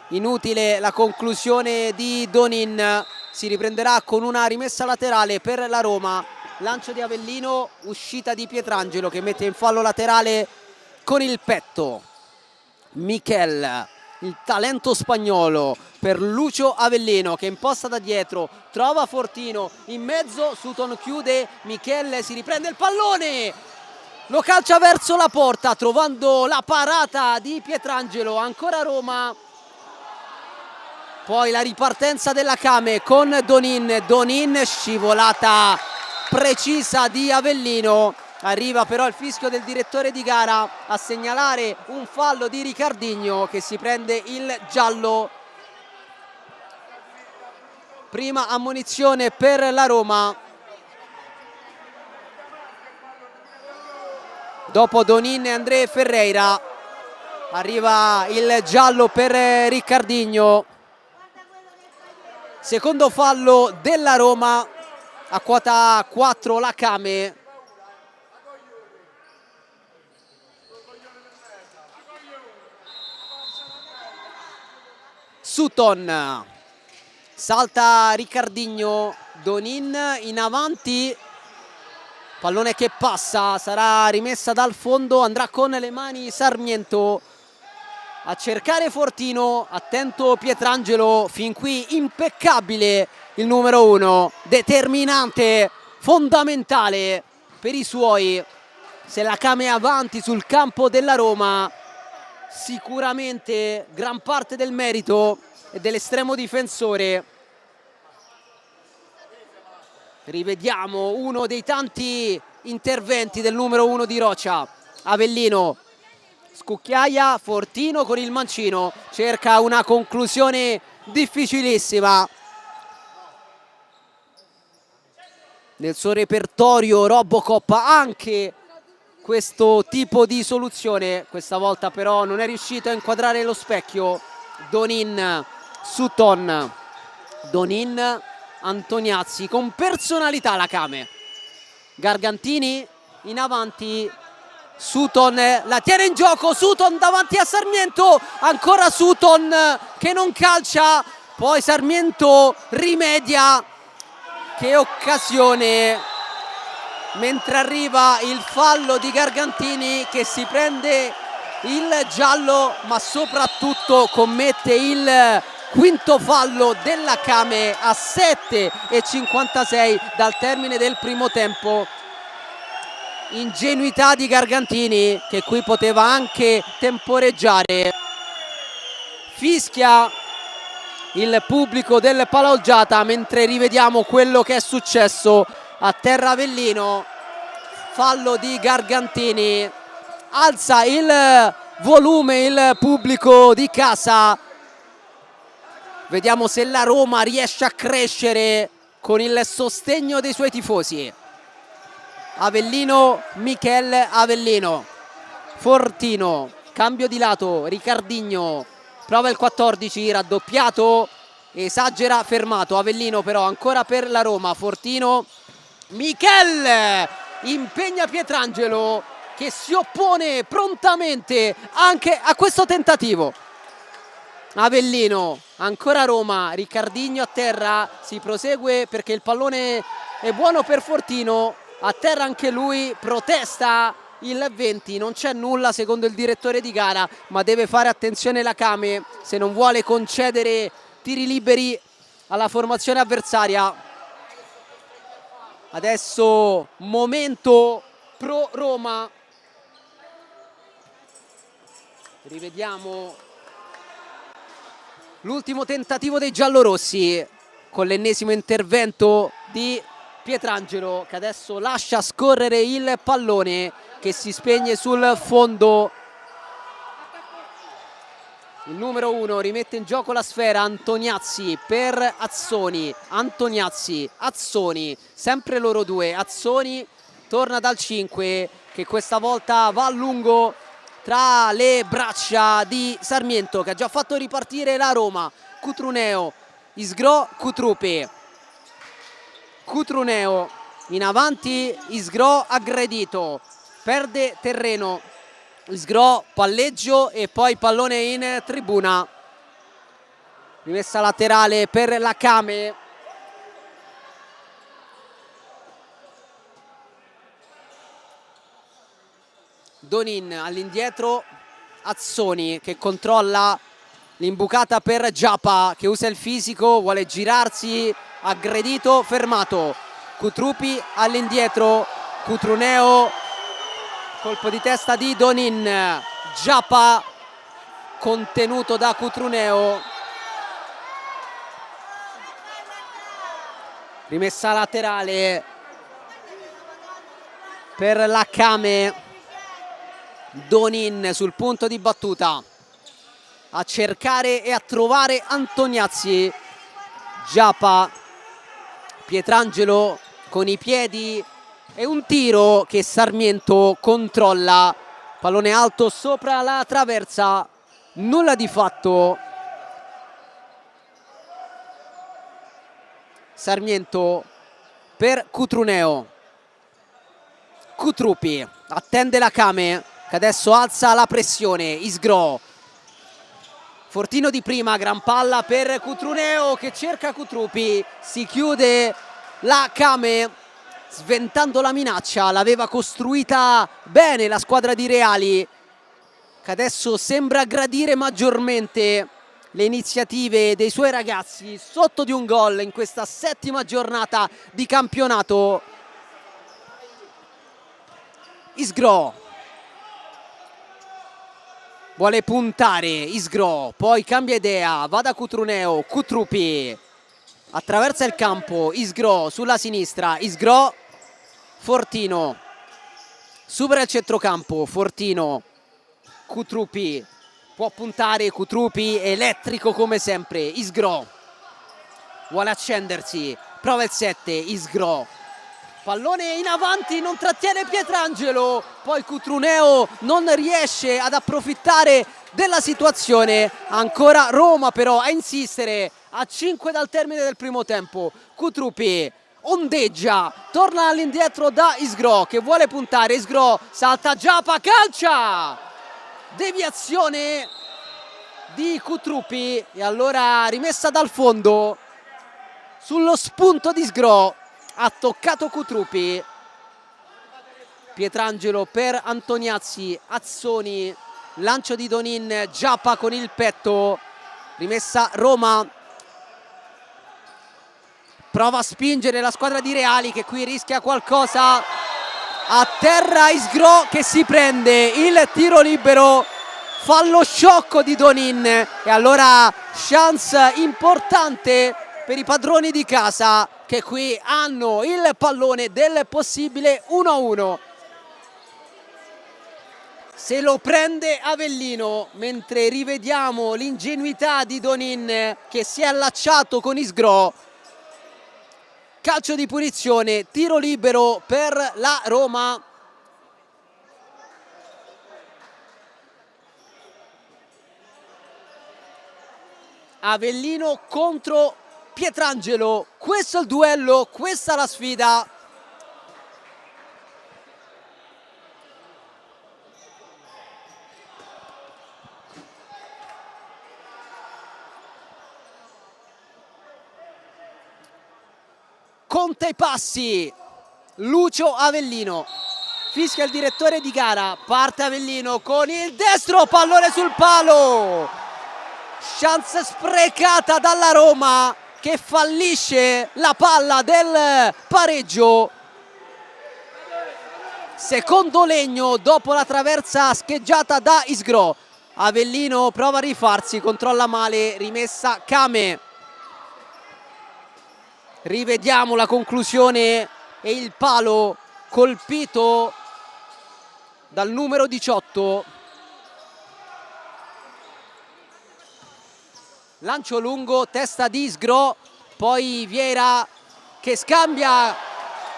S1: inutile la conclusione di Donin, si riprenderà con una rimessa laterale per la Roma. Lancio di Avellino, uscita di Pietrangelo che mette in fallo laterale con il petto. Michel, il talento spagnolo per Lucio Avellino che imposta da dietro, trova Fortino in mezzo, Sutton chiude, Michel si riprende il pallone, lo calcia verso la porta trovando la parata di Pietrangelo, ancora Roma. Poi la ripartenza della Kame con Donin, scivolata precisa di Avellino. Arriva però il fischio del direttore di gara a segnalare un fallo di Ricardinho che si prende il giallo. Prima ammonizione per la Roma. Dopo Donin e André Ferreira arriva il giallo per Ricardinho. Secondo fallo della Roma, a quota 4 la Kame. Sutton, salta Ricardinho, Donin in avanti, pallone che passa, sarà rimessa dal fondo, andrà con le mani Sarmiento a cercare Fortino, attento Pietrangelo, fin qui impeccabile il numero 1, determinante, fondamentale per i suoi. Se la Kame è avanti sul campo della Roma, sicuramente gran parte del merito è dell'estremo difensore. Rivediamo uno dei tanti interventi del numero 1 di Roccia. Avellino scucchiaia, Fortino con il mancino, cerca una conclusione difficilissima. Nel suo repertorio Robocop anche questo tipo di soluzione, questa volta però non è riuscito a inquadrare lo specchio. Donin, Sutton, Donin, Antoniazzi con personalità la Kame. Gargantini in avanti, Sutton la tiene in gioco, Sutton davanti a Sarmiento, ancora Sutton che non calcia, poi Sarmiento rimedia. Che occasione, mentre arriva il fallo di Gargantini che si prende il giallo, ma soprattutto commette il quinto fallo della Kame a 7:56 dal termine del primo tempo. Ingenuità di Gargantini che qui poteva anche temporeggiare. Fischia il pubblico del Palolgiata mentre rivediamo quello che è successo a terra. Avellino, fallo di Gargantini, alza il volume il pubblico di casa. Vediamo se la Roma riesce a crescere con il sostegno dei suoi tifosi. Avellino, Michel Avellino, Fortino, cambio di lato, Ricardinho, prova il 14, raddoppiato, esagera, fermato. Avellino però ancora per la Roma, Fortino, Michel impegna Pietrangelo che si oppone prontamente anche a questo tentativo. Avellino, ancora Roma, Ricardinho a terra, si prosegue perché il pallone è buono per Fortino, a terra anche lui, protesta il 20, non c'è nulla secondo il direttore di gara, ma deve fare attenzione la Kame se non vuole concedere tiri liberi alla formazione avversaria. Adesso momento pro Roma. Rivediamo l'ultimo tentativo dei giallorossi con l'ennesimo intervento di Pietrangelo che adesso lascia scorrere il pallone che si spegne sul fondo. Il numero 1 rimette in gioco la sfera, Antoniazzi per Azzoni, Antoniazzi, Azzoni, sempre loro due. Azzoni torna dal 5, che questa volta va a lungo tra le braccia di Sarmiento, che ha già fatto ripartire la Roma. Cutruneo, Isgro, Cutrupi. Cutruneo in avanti, Isgro aggredito, perde terreno. Isgro, palleggio e poi pallone in tribuna. Rimessa laterale per la Kame. Donin all'indietro, Azzoni che controlla l'imbucata per Giappa, che usa il fisico, vuole girarsi, aggredito, fermato. Cutrupi all'indietro, Cutruneo, colpo di testa di Donin, Giappa contenuto da Cutruneo. Rimessa laterale per la Kame. Donin sul punto di battuta a cercare e a trovare Antoniazzi. Giappa, Pietrangelo con i piedi e un tiro che Sarmiento controlla. Pallone alto sopra la traversa, nulla di fatto. Sarmiento per Cutruneo. Cutrupi attende la Kame, che adesso alza la pressione. Isgro, fortino di prima, gran palla per Cutruneo che cerca Cutrupi, si chiude la Kame sventando la minaccia. L'aveva costruita bene la squadra di Reali, che adesso sembra gradire maggiormente le iniziative dei suoi ragazzi, sotto di un gol in questa 7ª giornata di campionato. Isgro vuole puntare, Isgro, poi cambia idea, va da Cutruneo, Cutrupi attraversa il campo, Isgro sulla sinistra, Isgro, Fortino, supera il centrocampo, Fortino, Cutrupi, può puntare, Cutrupi, elettrico come sempre, Isgro, vuole accendersi, prova il 7, Isgro, pallone in avanti, non trattiene Pietrangelo, poi Cutruneo non riesce ad approfittare della situazione. Ancora Roma però a insistere, a 5 dal termine del primo tempo. Cutrupi ondeggia, torna all'indietro da Isgro che vuole puntare, Isgro salta, Giappa, calcia, deviazione di Cutrupi e allora rimessa dal fondo sullo spunto di Isgro. Ha toccato Cutrupi. Pietrangelo per Antoniazzi, Azzoni, lancio di Donin, Giappa con il petto, rimessa Roma, prova a spingere la squadra di Reali che qui rischia qualcosa. A terra Isgro che si prende il tiro libero, fallo sciocco di Donin e allora chance importante per i padroni di casa che qui hanno il pallone del possibile 1-1. Se lo prende Avellino, mentre rivediamo l'ingenuità di Donin che si è allacciato con Isgro. Calcio di punizione, tiro libero per la Roma. Avellino contro Pietrangelo, questo è il duello, questa è la sfida. Conta i passi, Lucio Avellino, fischia il direttore di gara, parte Avellino con il destro, pallone sul palo, chance sprecata dalla Roma che fallisce la palla del pareggio. Secondo legno dopo la traversa scheggiata da Isgro. Avellino prova a rifarsi, controlla male, rimessa Kame. Rivediamo la conclusione e il palo colpito dal numero 18. Lancio lungo, testa di Isgro, poi Vieira che scambia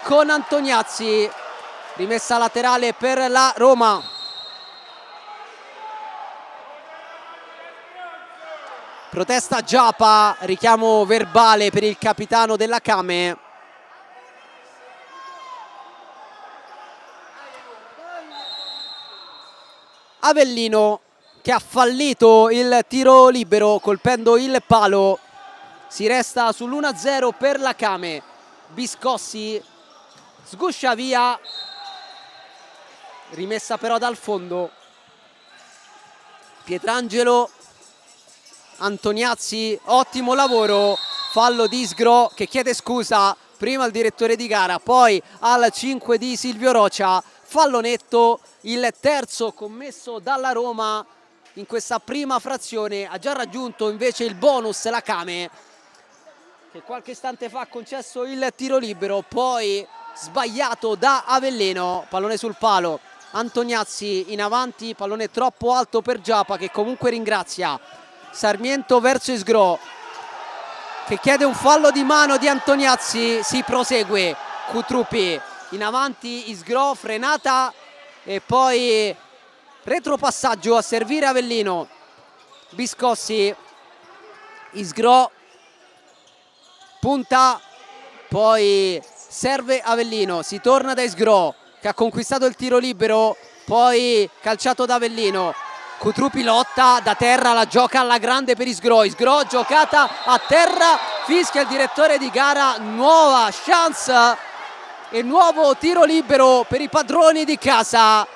S1: con Antoniazzi. rimessa laterale per la Roma. Protesta Giapa, richiamo verbale per il capitano della Kame. Avellino che ha fallito il tiro libero colpendo il palo. Si resta sull'1-0 per la Kame. Biscossi sguscia via, rimessa però dal fondo. Pietrangelo, Antoniazzi, ottimo lavoro. Fallo di Sgro che chiede scusa prima al direttore di gara, poi al 5 di Silvio Rocia. Fallo netto, il terzo commesso dalla Roma in questa prima frazione. Ha già raggiunto invece il bonus la Kame, che qualche istante fa ha concesso il tiro libero, poi sbagliato da Avellino. Pallone sul palo, Antoniazzi in avanti, pallone troppo alto per Giapa che comunque ringrazia. Sarmiento verso Isgro che chiede un fallo di mano di Antoniazzi. Si prosegue, Cutruppi in avanti, Isgro frenata e poi retropassaggio a servire Avellino. Biscossi, Isgro punta, poi serve Avellino, si torna da Isgro che ha conquistato il tiro libero, poi calciato da Avellino. Cutruppi lotta da terra, la gioca alla grande per Isgro. Isgro giocata a terra, fischia il direttore di gara, nuova chance e nuovo tiro libero per i padroni di casa.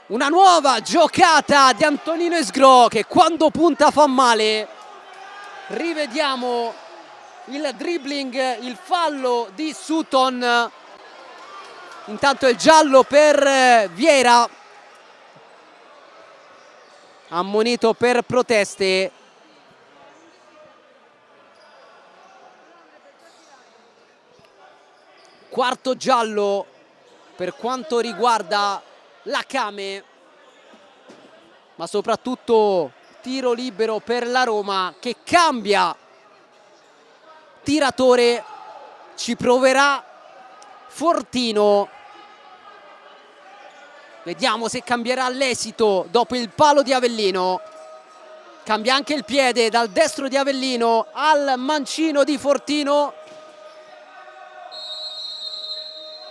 S1: Una nuova giocata di Antonino Isgro che quando punta fa male. Rivediamo il dribbling, il fallo di Sutton. Intanto il giallo per Vieira, ammonito per proteste. Quarto giallo per quanto riguarda la Kame, ma soprattutto tiro libero per la Roma che cambia tiratore. Ci proverà Fortino. Vediamo se cambierà l'esito dopo il palo di Avellino. Cambia anche il piede dal destro di Avellino al mancino di Fortino.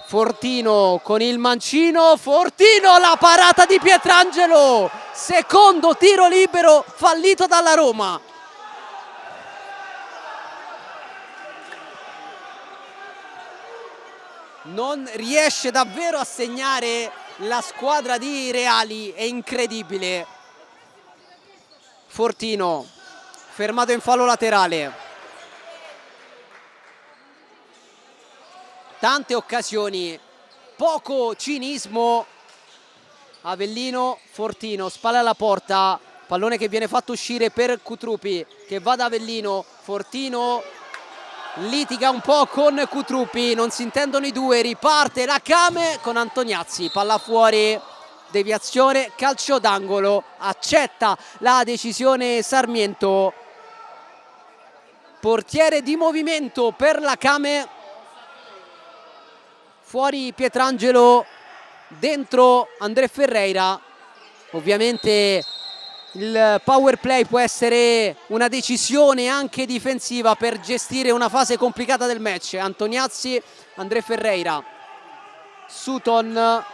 S1: Fortino con il mancino, Fortino, la parata di Pietrangelo. Secondo tiro libero fallito dalla Roma. Non riesce davvero a segnare la squadra di Reali, è incredibile. Fortino fermato in fallo laterale. Tante occasioni, poco cinismo. Avellino, Fortino, spalla alla porta, pallone che viene fatto uscire per Cutruppi che va da Avellino. Fortino litiga un po' con Cutruppi, non si intendono i due, riparte la Kame con Antoniazzi, palla fuori, deviazione, calcio d'angolo, accetta la decisione Sarmiento. Portiere di movimento per la Kame, fuori Pietrangelo, dentro André Ferreira. Ovviamente il power play può essere una decisione anche difensiva per gestire una fase complicata del match. Antoniazzi, André Ferreira, Sutton,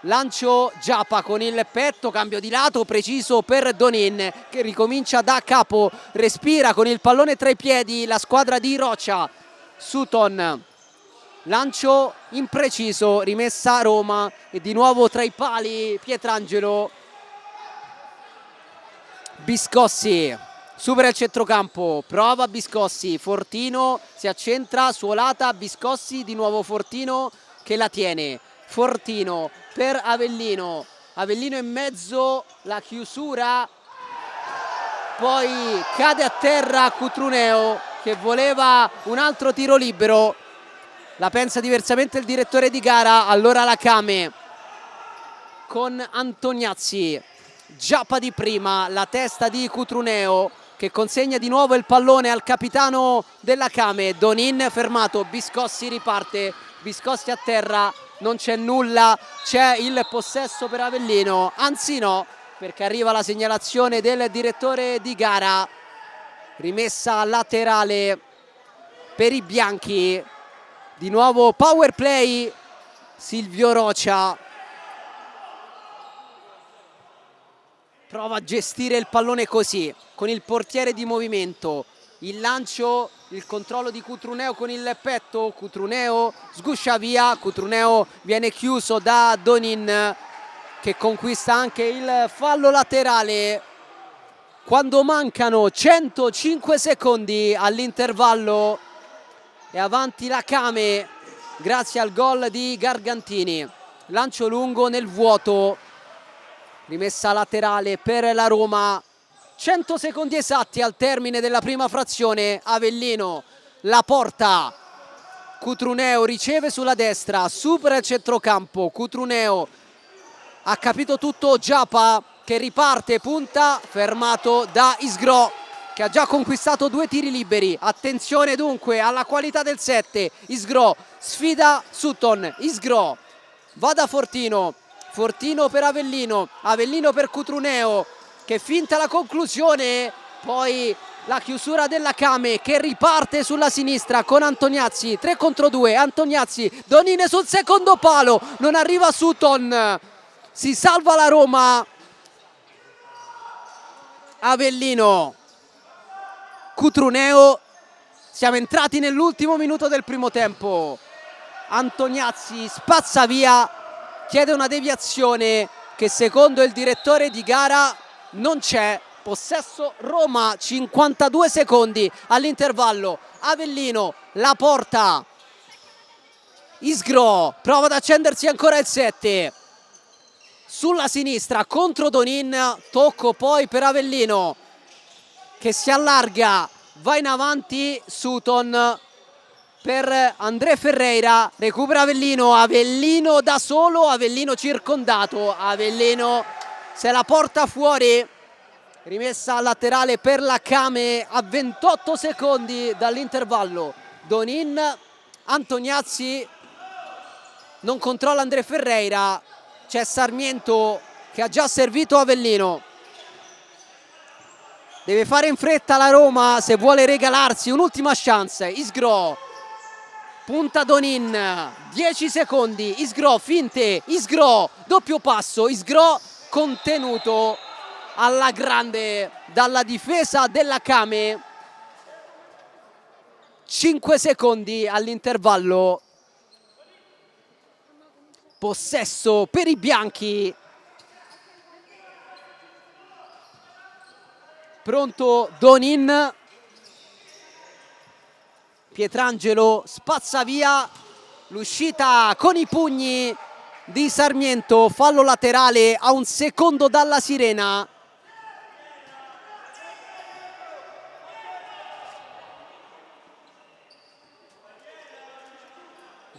S1: lancio Giapa con il petto, cambio di lato preciso per Donin che ricomincia da capo, respira con il pallone tra i piedi la squadra di Rocia. Sutton, lancio impreciso, rimessa a Roma e di nuovo tra i pali Pietrangelo. Biscossi supera il centrocampo, prova Biscossi, Fortino si accentra, suolata, Biscossi, di nuovo Fortino che la tiene. Fortino per Avellino, Avellino in mezzo, la chiusura, poi cade a terra Cutruneo che voleva un altro tiro libero. La pensa diversamente il direttore di gara, allora la Kame con Antoniazzi. Giappa di prima, la testa di Cutruneo, che consegna di nuovo il pallone al capitano della Kame. Donin fermato, Biscossi riparte, Biscossi a terra, non c'è nulla, c'è il possesso per Avellino, anzi no, perché arriva la segnalazione del direttore di gara. Rimessa laterale per i bianchi, di nuovo power play Silvio Rocia. Prova a gestire il pallone così, con il portiere di movimento, il lancio, il controllo di Cutruneo con il petto, Cutruneo sguscia via, Cutruneo viene chiuso da Donin che conquista anche il fallo laterale. Quando mancano 105 secondi all'intervallo è avanti la Kame grazie al gol di Gargantini. Lancio lungo nel vuoto, rimessa laterale per la Roma. 100 secondi esatti al termine della prima frazione. Avellino la porta, Cutruneo riceve sulla destra, supera il centrocampo, Cutruneo ha capito tutto, Giapa che riparte, punta, fermato da Isgro che ha già conquistato 2 tiri liberi. Attenzione dunque alla qualità del 7. Isgro sfida Sutton, Isgro va da Fortino, Fortino per Avellino, Avellino per Cutruneo che finta la conclusione, poi la chiusura della Kame che riparte sulla sinistra con Antoniazzi, 3 contro 2, Antoniazzi, Donine sul secondo palo, non arriva Sutton, si salva la Roma. Avellino, Cutruneo, siamo entrati nell'ultimo minuto del primo tempo. Antoniazzi spazza via, chiede una deviazione che secondo il direttore di gara non c'è. Possesso Roma, 52 secondi all'intervallo. Avellino la porta, Isgro prova ad accendersi ancora il 7 sulla sinistra contro Donin, tocco poi per Avellino che si allarga, va in avanti Sutton per André Ferreira, recupera Avellino, Avellino da solo, Avellino circondato, Avellino se la porta fuori. Rimessa laterale per la Kame a 28 secondi dall'intervallo. Donin, Antoniazzi non controlla André Ferreira, c'è Sarmiento che ha già servito Avellino. Deve fare in fretta la Roma se vuole regalarsi un'ultima chance. Isgro, punta Donin, 10 secondi, Isgro, finte, Isgro, doppio passo, Isgro contenuto alla grande dalla difesa della Kame. 5 secondi all'intervallo, possesso per i bianchi. Pronto Donin, Pietrangelo spazza via, l'uscita con i pugni di Sarmiento, fallo laterale a un secondo dalla sirena.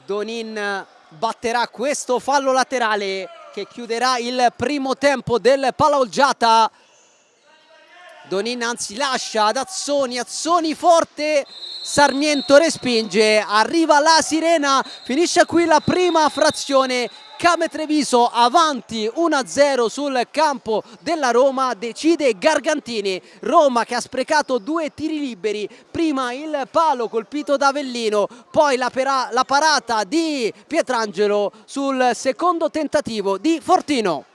S1: Donin batterà questo fallo laterale che chiuderà il primo tempo del Palaolgiata. Donin anzi lascia ad Azzoni, Azzoni forte, Sarmiento respinge, arriva la sirena, finisce qui la prima frazione. Kame Treviso avanti 1-0 sul campo della Roma, decide Gargantini. Roma che ha sprecato 2 tiri liberi, prima il palo colpito da Avellino, poi la parata di Pietrangelo sul secondo tentativo di Fortino.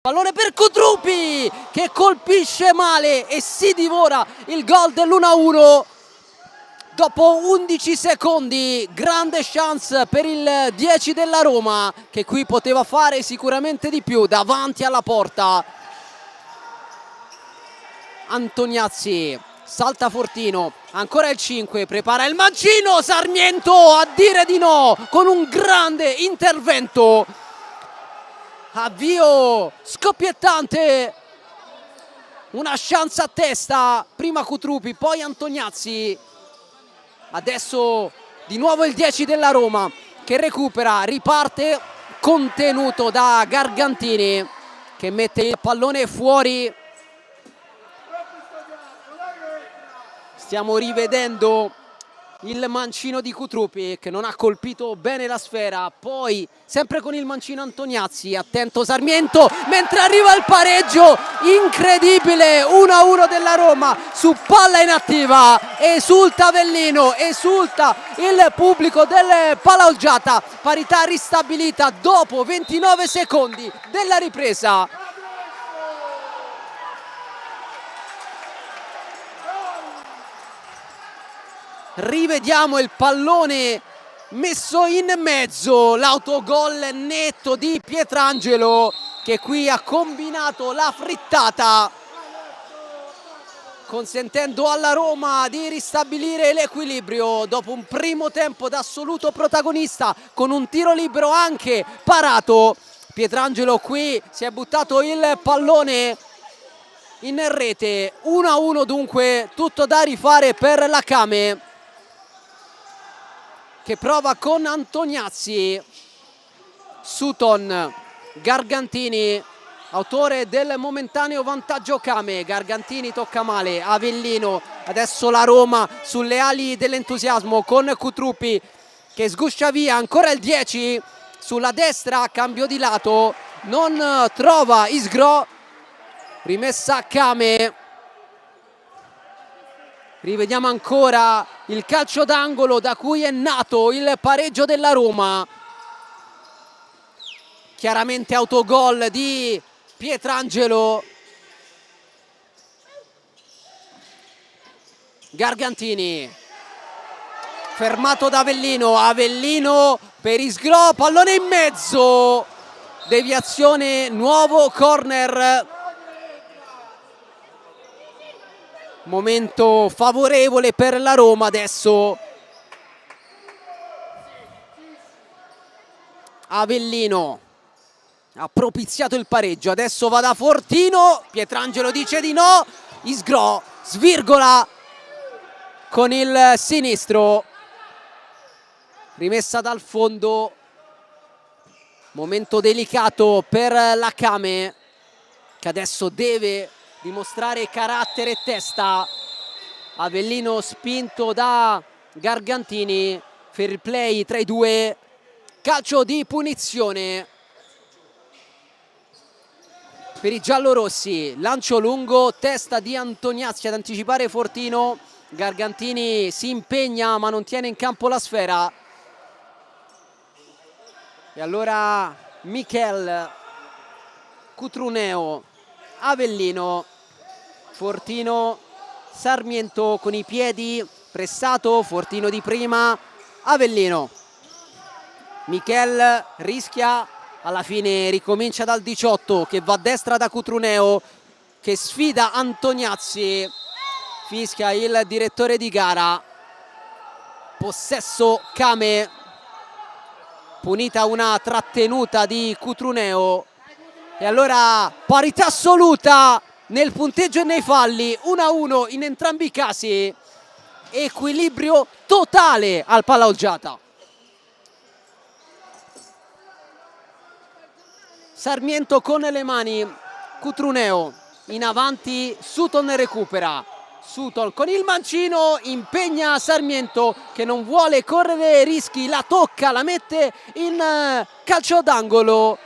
S1: Pallone per Cutruppi che colpisce male e si divora il gol dell'1-1 dopo 11 secondi. Grande chance per il 10 della Roma, che qui poteva fare sicuramente di più davanti alla porta. Antoniazzi, salta Fortino, ancora il 5, prepara il mancino, Sarmiento a dire di no con un grande intervento. Avvio scoppiettante, una chance a testa, prima Cutruppi, poi Antoniazzi. Adesso di nuovo il 10 della Roma che recupera, riparte contenuto da Gargantini che mette il pallone fuori. Stiamo rivedendo il mancino di Cutruppi che non ha colpito bene la sfera, poi sempre con il mancino Antoniazzi, attento Sarmiento mentre arriva il pareggio, incredibile, 1-1 della Roma su palla inattiva, esulta Avellino, esulta il pubblico del Palaoggiata, parità ristabilita dopo 29 secondi della ripresa. Rivediamo il pallone messo in mezzo, l'autogol netto di Pietrangelo che qui ha combinato la frittata, consentendo alla Roma di ristabilire l'equilibrio dopo un primo tempo da assoluto protagonista con un tiro libero anche parato. Pietrangelo qui si è buttato il pallone in rete, 1-1 dunque, tutto da rifare per la Came che prova con Antoniazzi. Sutton, Gargantini, autore del momentaneo vantaggio Came. Gargantini tocca male, Avellino, adesso la Roma sulle ali dell'entusiasmo con Cutruppi che sguscia via, ancora il 10 sulla destra, cambio di lato, non trova Isgro, rimessa a Came. Rivediamo ancora il calcio d'angolo da cui è nato il pareggio della Roma. Chiaramente autogol di Pietrangelo. Gargantini, fermato da Avellino, Avellino per Isgro, pallone in mezzo, deviazione, nuovo corner. Momento favorevole per la Roma adesso. Avellino ha propiziato il pareggio, adesso va da Fortino, Pietrangelo dice di no, Isgro svirgola con il sinistro, rimessa dal fondo. Momento delicato per la Came che adesso deve dimostrare carattere e testa. Avellino spinto da Gargantini, fair play tra i due, calcio di punizione per i giallorossi. Lancio lungo, testa di Antoniazzi ad anticipare Fortino. Gargantini si impegna ma non tiene in campo la sfera, e allora Michel, Cutruneo, Avellino, Fortino, Sarmiento con i piedi, pressato, Fortino di prima, Avellino. Michel rischia, alla fine ricomincia dal 18 che va a destra da Cutruneo che sfida Antoniazzi, fischia il direttore di gara. Possesso Came, punita una trattenuta di Cutruneo. E allora parità assoluta nel punteggio e nei falli, 1-1 in entrambi i casi, equilibrio totale al Palaoggiata. Sarmiento con le mani, Cutruneo in avanti, Sutton recupera, Sutton con il mancino impegna Sarmiento che non vuole correre rischi, la tocca, la mette in calcio d'angolo.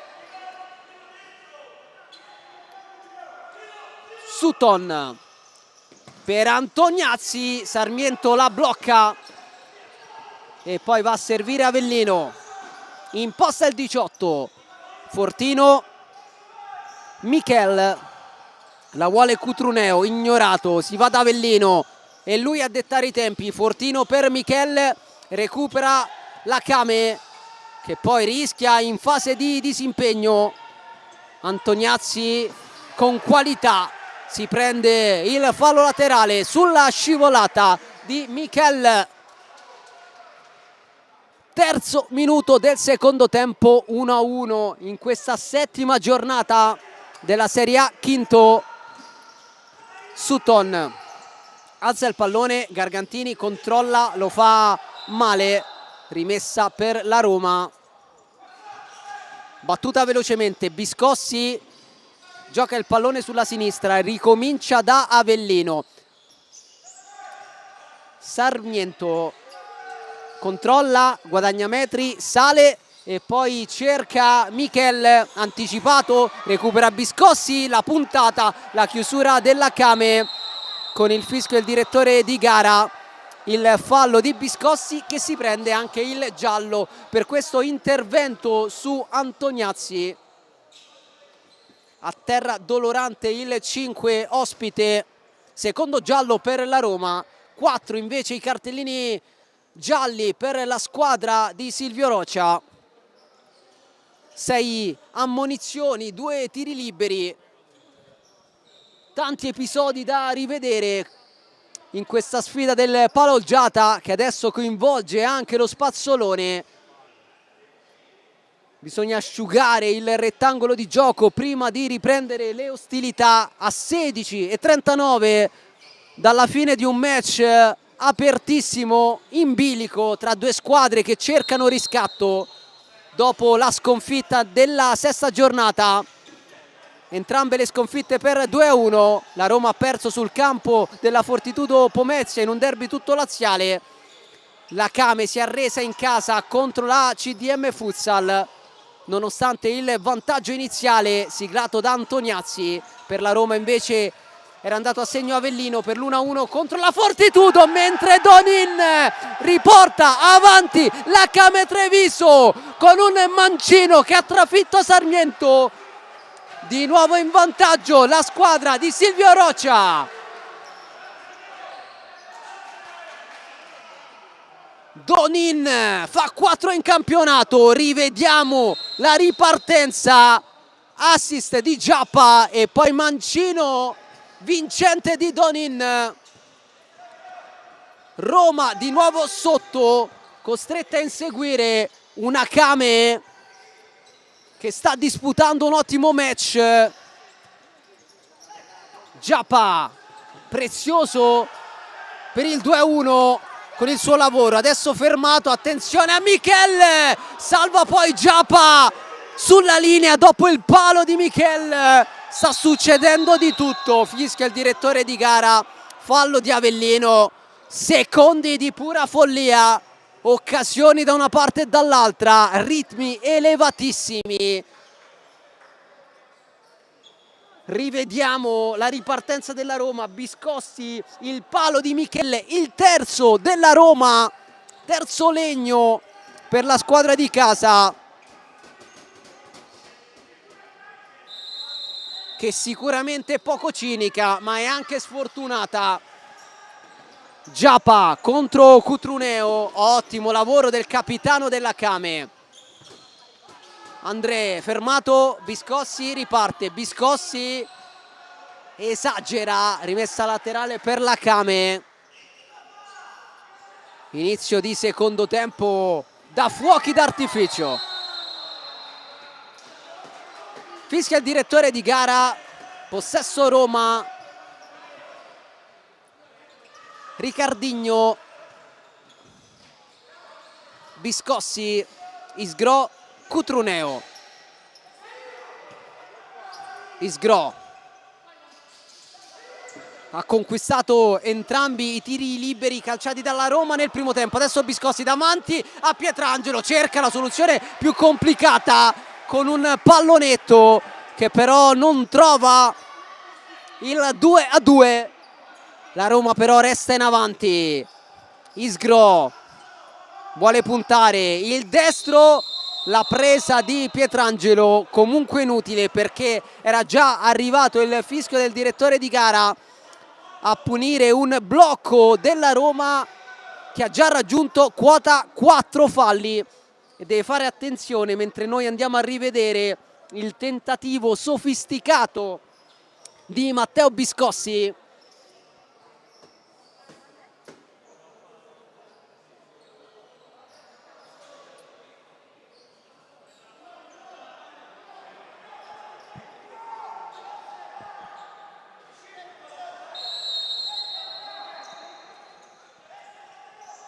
S1: Sutton per Antoniazzi, Sarmiento la blocca e poi va a servire Avellino, imposta il 18, Fortino Michel, la vuole Cutruneo, ignorato, si va da Avellino e lui a dettare i tempi. Fortino per Michel, recupera la Kame che poi rischia in fase di disimpegno. Antoniazzi con qualità si prende il fallo laterale sulla scivolata di Michel. Terzo minuto del secondo tempo, 1-1 in questa settima giornata della Serie A, quinto. Sutton alza il pallone, Gargantini controlla, lo fa male, rimessa per la Roma. Battuta velocemente, Biscossi gioca il pallone sulla sinistra, ricomincia da Avellino. Sarmiento controlla, guadagna metri, sale e poi cerca Michel, anticipato, recupera Biscossi, la puntata, la chiusura della Kame con il fischio del direttore di gara. Il fallo di Biscossi che si prende anche il giallo per questo intervento su Antoniazzi. A terra dolorante il 5 ospite, secondo giallo per la Roma, 4 invece i cartellini gialli per la squadra di Silvio Roccia. 6 ammonizioni, 2 tiri liberi, tanti episodi da rivedere in questa sfida del Paloggiata che adesso coinvolge anche lo Spazzolone. Bisogna asciugare il rettangolo di gioco prima di riprendere le ostilità. A 16:39 dalla fine di un match apertissimo, in bilico, tra due squadre che cercano riscatto dopo la sconfitta della sesta giornata. Entrambe le sconfitte per 2-1. La Roma ha perso sul campo della Fortitudo Pomezia in un derby tutto laziale. La Kame si è arresa in casa contro la CDM Futsal nonostante il vantaggio iniziale siglato da Antoniazzi. Per la Roma invece era andato a segno Avellino per l'1-1 contro la Fortitudo, mentre Donin riporta avanti la Kame Treviso con un mancino che ha trafitto Sarmiento. Di nuovo in vantaggio la squadra di Silvio Roccia. Donin fa 4 in campionato, rivediamo la ripartenza, assist di Giappa e poi mancino vincente di Donin. Roma di nuovo sotto, costretta a inseguire una Kame che sta disputando un ottimo match. Giappa prezioso per il 2-1 con il suo lavoro, adesso fermato, attenzione a Michel, salva poi Giappa sulla linea dopo il palo di Michel. Sta succedendo di tutto, fischia il direttore di gara, fallo di Avellino, secondi di pura follia, occasioni da una parte e dall'altra, ritmi elevatissimi. Rivediamo la ripartenza della Roma, Biscossi, il palo di Michele, il terzo della Roma, terzo legno per la squadra di casa, che sicuramente è poco cinica ma è anche sfortunata. Giappa contro Cutruneo, ottimo lavoro del capitano della Kame. André fermato, Biscossi riparte, Biscossi esagera, rimessa laterale per la Kame. Inizio di secondo tempo da fuochi d'artificio. Fischia il direttore di gara, possesso Roma. Ricardinho, Biscossi, Isgro, Cutruneo. Isgro ha conquistato entrambi i tiri liberi calciati dalla Roma nel primo tempo. Adesso Biscossi davanti a Pietrangelo, cerca la soluzione più complicata con un pallonetto che però non trova il 2-2. La Roma però resta in avanti. Isgro vuole puntare, il destro la presa di Pietrangelo, comunque inutile perché era già arrivato il fischio del direttore di gara a punire un blocco della Roma che ha già raggiunto quota 4 falli e deve fare attenzione mentre noi andiamo a rivedere il tentativo sofisticato di Matteo Biscossi.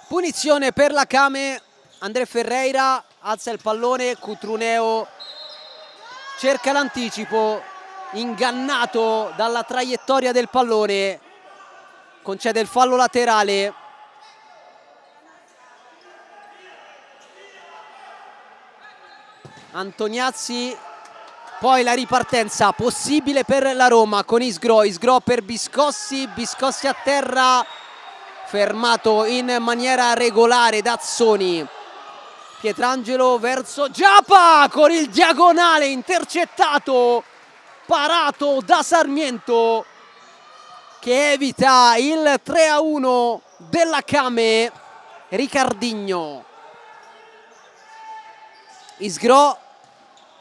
S1: Punizione per la Kame, André Ferreira alza il pallone, Cutruneo cerca l'anticipo, ingannato dalla traiettoria del pallone, concede il fallo laterale. Antoniazzi, poi la ripartenza possibile per la Roma con Isgro, Isgro per Biscossi, Biscossi a terra, fermato in maniera regolare da Azzoni. Pietrangelo verso Giapa con il diagonale intercettato, parato da Sarmiento che evita il 3-1 della Kame. Ricardinho, Isgro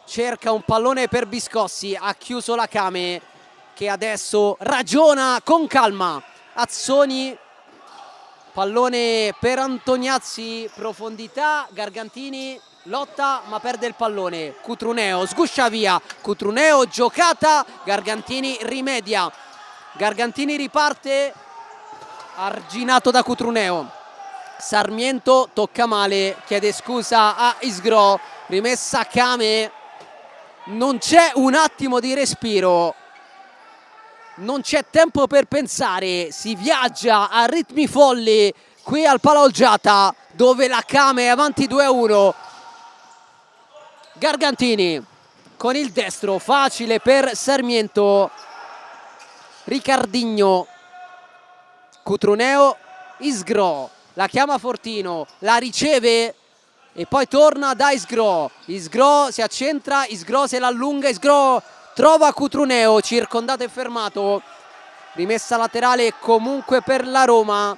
S1: cerca un pallone per Biscossi, ha chiuso la Kame che adesso ragiona con calma. Azzoni, pallone per Antoniazzi, profondità, Gargantini lotta ma perde il pallone, Cutruneo sguscia via, Cutruneo giocata, Gargantini rimedia, Gargantini riparte, arginato da Cutruneo. Sarmiento tocca male, chiede scusa a Isgro, rimessa Kame, non c'è un attimo di respiro, non c'è tempo per pensare, si viaggia a ritmi folli qui al Palaolgiata dove la Kame è avanti 2-1. Gargantini con il destro, facile per Sarmiento. Ricardinho, Cutruneo, Isgro, la chiama Fortino, la riceve e poi torna da Isgro. Isgro si accentra, Isgro se la allunga, Isgro trova Cutruneo, circondato e fermato. Rimessa laterale comunque per la Roma.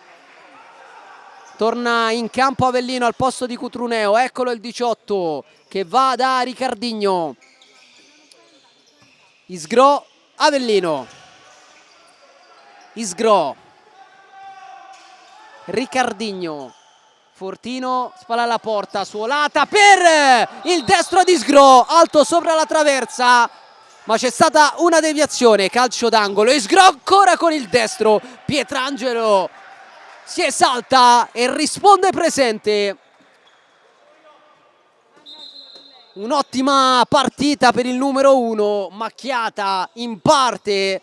S1: Torna in campo Avellino al posto di Cutruneo, eccolo il 18 che va da Ricardinho. Isgro, Avellino. Isgro, Ricardinho, Fortino spalla alla porta, suolata per il destro di Isgro, alto sopra la traversa, ma c'è stata una deviazione, calcio d'angolo. Isgro ancora con il destro, Pietrangelo si esalta e risponde presente. Un'ottima partita per il numero 1, macchiata in parte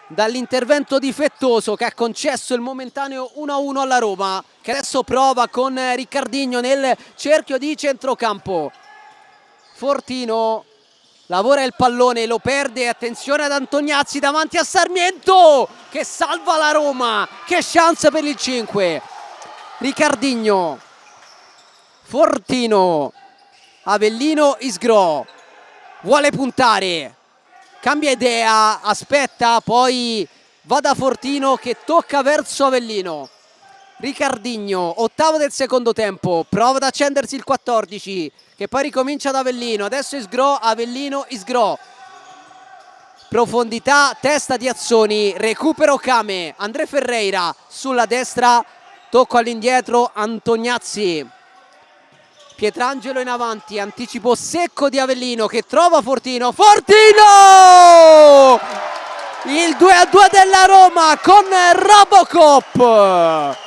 S1: dall'intervento difettoso che ha concesso il momentaneo 1-1 alla Roma, che adesso prova con Ricardinho nel cerchio di centrocampo. Fortino lavora il pallone, lo perde, attenzione ad Antoniazzi davanti a Sarmiento che salva la Roma, che chance per il 5. Ricardinho, Fortino, Avellino, Isgro, vuole puntare, cambia idea, aspetta, poi va da Fortino che tocca verso Avellino. Ricardinho, ottavo del secondo tempo, prova ad accendersi il 14 che poi ricomincia da Avellino, adesso Isgro, Avellino, Isgro, profondità, testa di Azzoni, recupero Kame, André Ferreira sulla destra, tocco all'indietro, Antoniazzi, Pietrangelo in avanti, anticipo secco di Avellino che trova Fortino, Fortino! Il 2-2 della Roma con Robocop.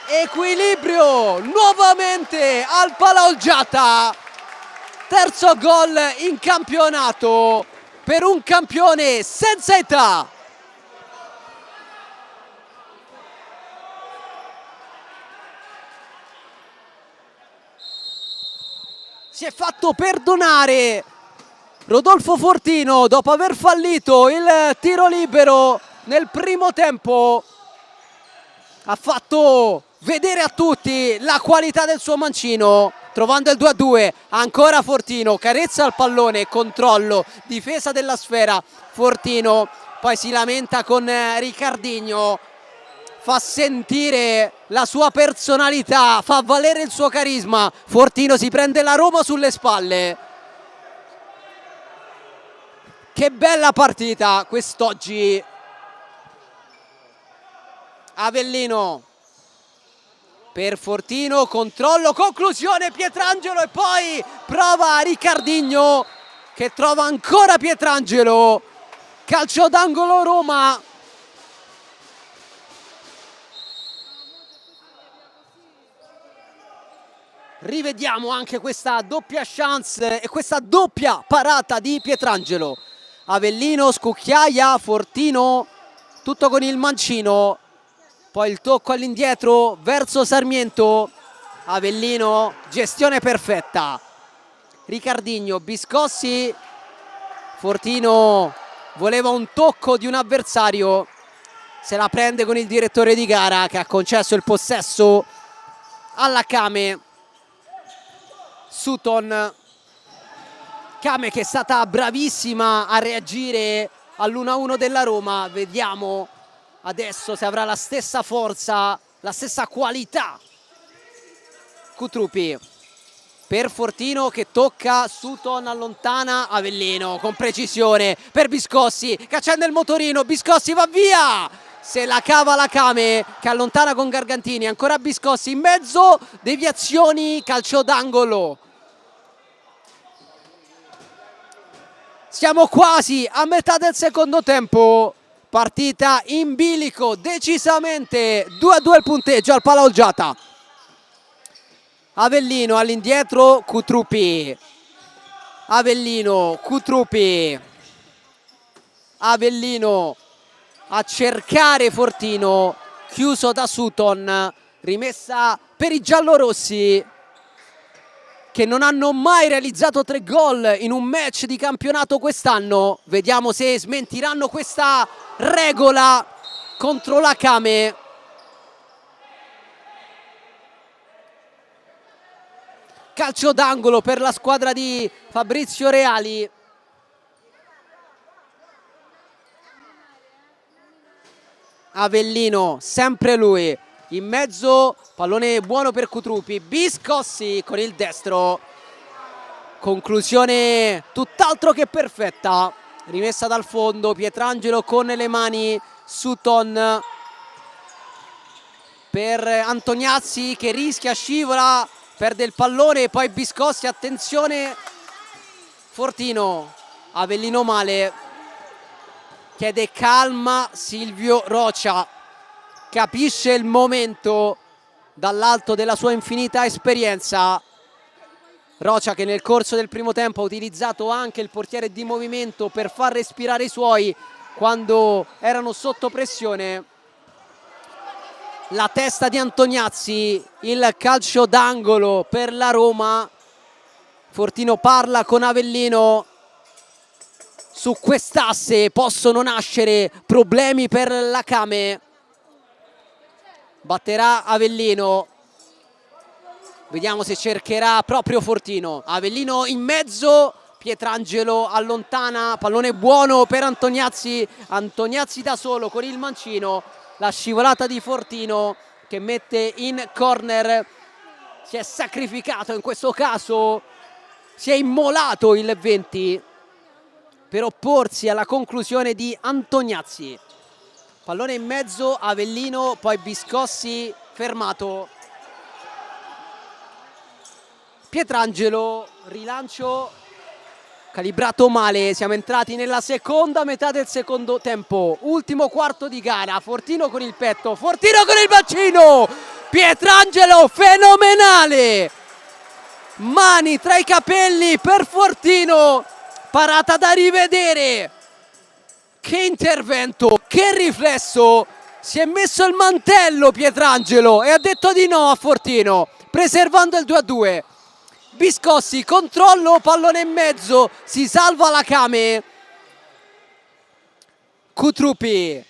S1: Equilibrio nuovamente al Palaolgiata, terzo gol in campionato per un campione senza età. Si è fatto perdonare Rodolfo Fortino dopo aver fallito il tiro libero nel primo tempo. Ha fatto vedere a tutti la qualità del suo mancino. trovando il 2-2, ancora Fortino, carezza al pallone, controllo, difesa della sfera, Fortino poi si lamenta con Ricardinho, fa sentire la sua personalità, fa valere il suo carisma, Fortino si prende la Roma sulle spalle. Che bella partita quest'oggi. Avellino per Fortino, controllo, conclusione, Pietrangelo e poi prova Ricardinho che trova ancora Pietrangelo, calcio d'angolo Roma. Rivediamo anche questa doppia chance e questa doppia parata di Pietrangelo. Avellino scucchiaia, Fortino tutto con il mancino, poi il tocco all'indietro verso Sarmiento, Avellino, gestione perfetta, Ricardinho, Biscossi, Fortino voleva un tocco di un avversario, se la prende con il direttore di gara che ha concesso il possesso alla Kame. Sutton, Kame che è stata bravissima a reagire all'1-1 della Roma, vediamo adesso se avrà la stessa forza, la stessa qualità. Cutrupi per Fortino che tocca, Sutton allontana, Avellino con precisione per Biscossi che accende il motorino, Biscossi va via, se la cava la Kame che allontana con Gargantini, ancora Biscossi in mezzo, deviazioni, calcio d'angolo. Siamo quasi a metà del secondo tempo, partita in bilico decisamente, 2-2 il punteggio al Palaoggiata. Avellino all'indietro, Cutrupi, Avellino, Cutrupi, Avellino a cercare Fortino, chiuso da Sutton, rimessa per i giallorossi che non hanno mai realizzato 3 gol in un match di campionato quest'anno. Vediamo se smentiranno questa regola contro la Kame. Calcio d'angolo per la squadra di Fabrizio Reali. Avellino, sempre lui, in mezzo, pallone buono per Cutrupi, Biscossi con il destro, conclusione tutt'altro che perfetta, rimessa dal fondo, Pietrangelo con le mani, Sutton per Antoniazzi che rischia, scivola, perde il pallone, poi Biscossi, attenzione, Fortino, Avellino male, chiede calma Silvio Rocia, capisce il momento dall'alto della sua infinita esperienza. Rocia che nel corso del primo tempo ha utilizzato anche il portiere di movimento per far respirare i suoi quando erano sotto pressione. La testa di Antoniazzi, il calcio d'angolo per la Roma. Fortino parla con Avellino. Su quest'asse possono nascere problemi per la Kame. Batterà Avellino. Vediamo se cercherà proprio Fortino. Avellino in mezzo, Pietrangelo allontana, pallone buono per Antoniazzi. Antoniazzi da solo con il mancino. La scivolata di Fortino che mette in corner. Si è sacrificato in questo caso, si è immolato il 20 per opporsi alla conclusione di Antoniazzi. Pallone in mezzo, Avellino, poi Biscossi fermato. Pietrangelo, rilancio calibrato male, siamo entrati nella seconda metà del secondo tempo, ultimo quarto di gara, Fortino con il petto, Fortino con il bacino, Pietrangelo fenomenale, mani tra i capelli per Fortino, parata da rivedere, che intervento, che riflesso, si è messo il mantello Pietrangelo e ha detto di no a Fortino, preservando il 2-2. Biscossi, controllo, pallone in mezzo, si salva la Kame. Cutrupi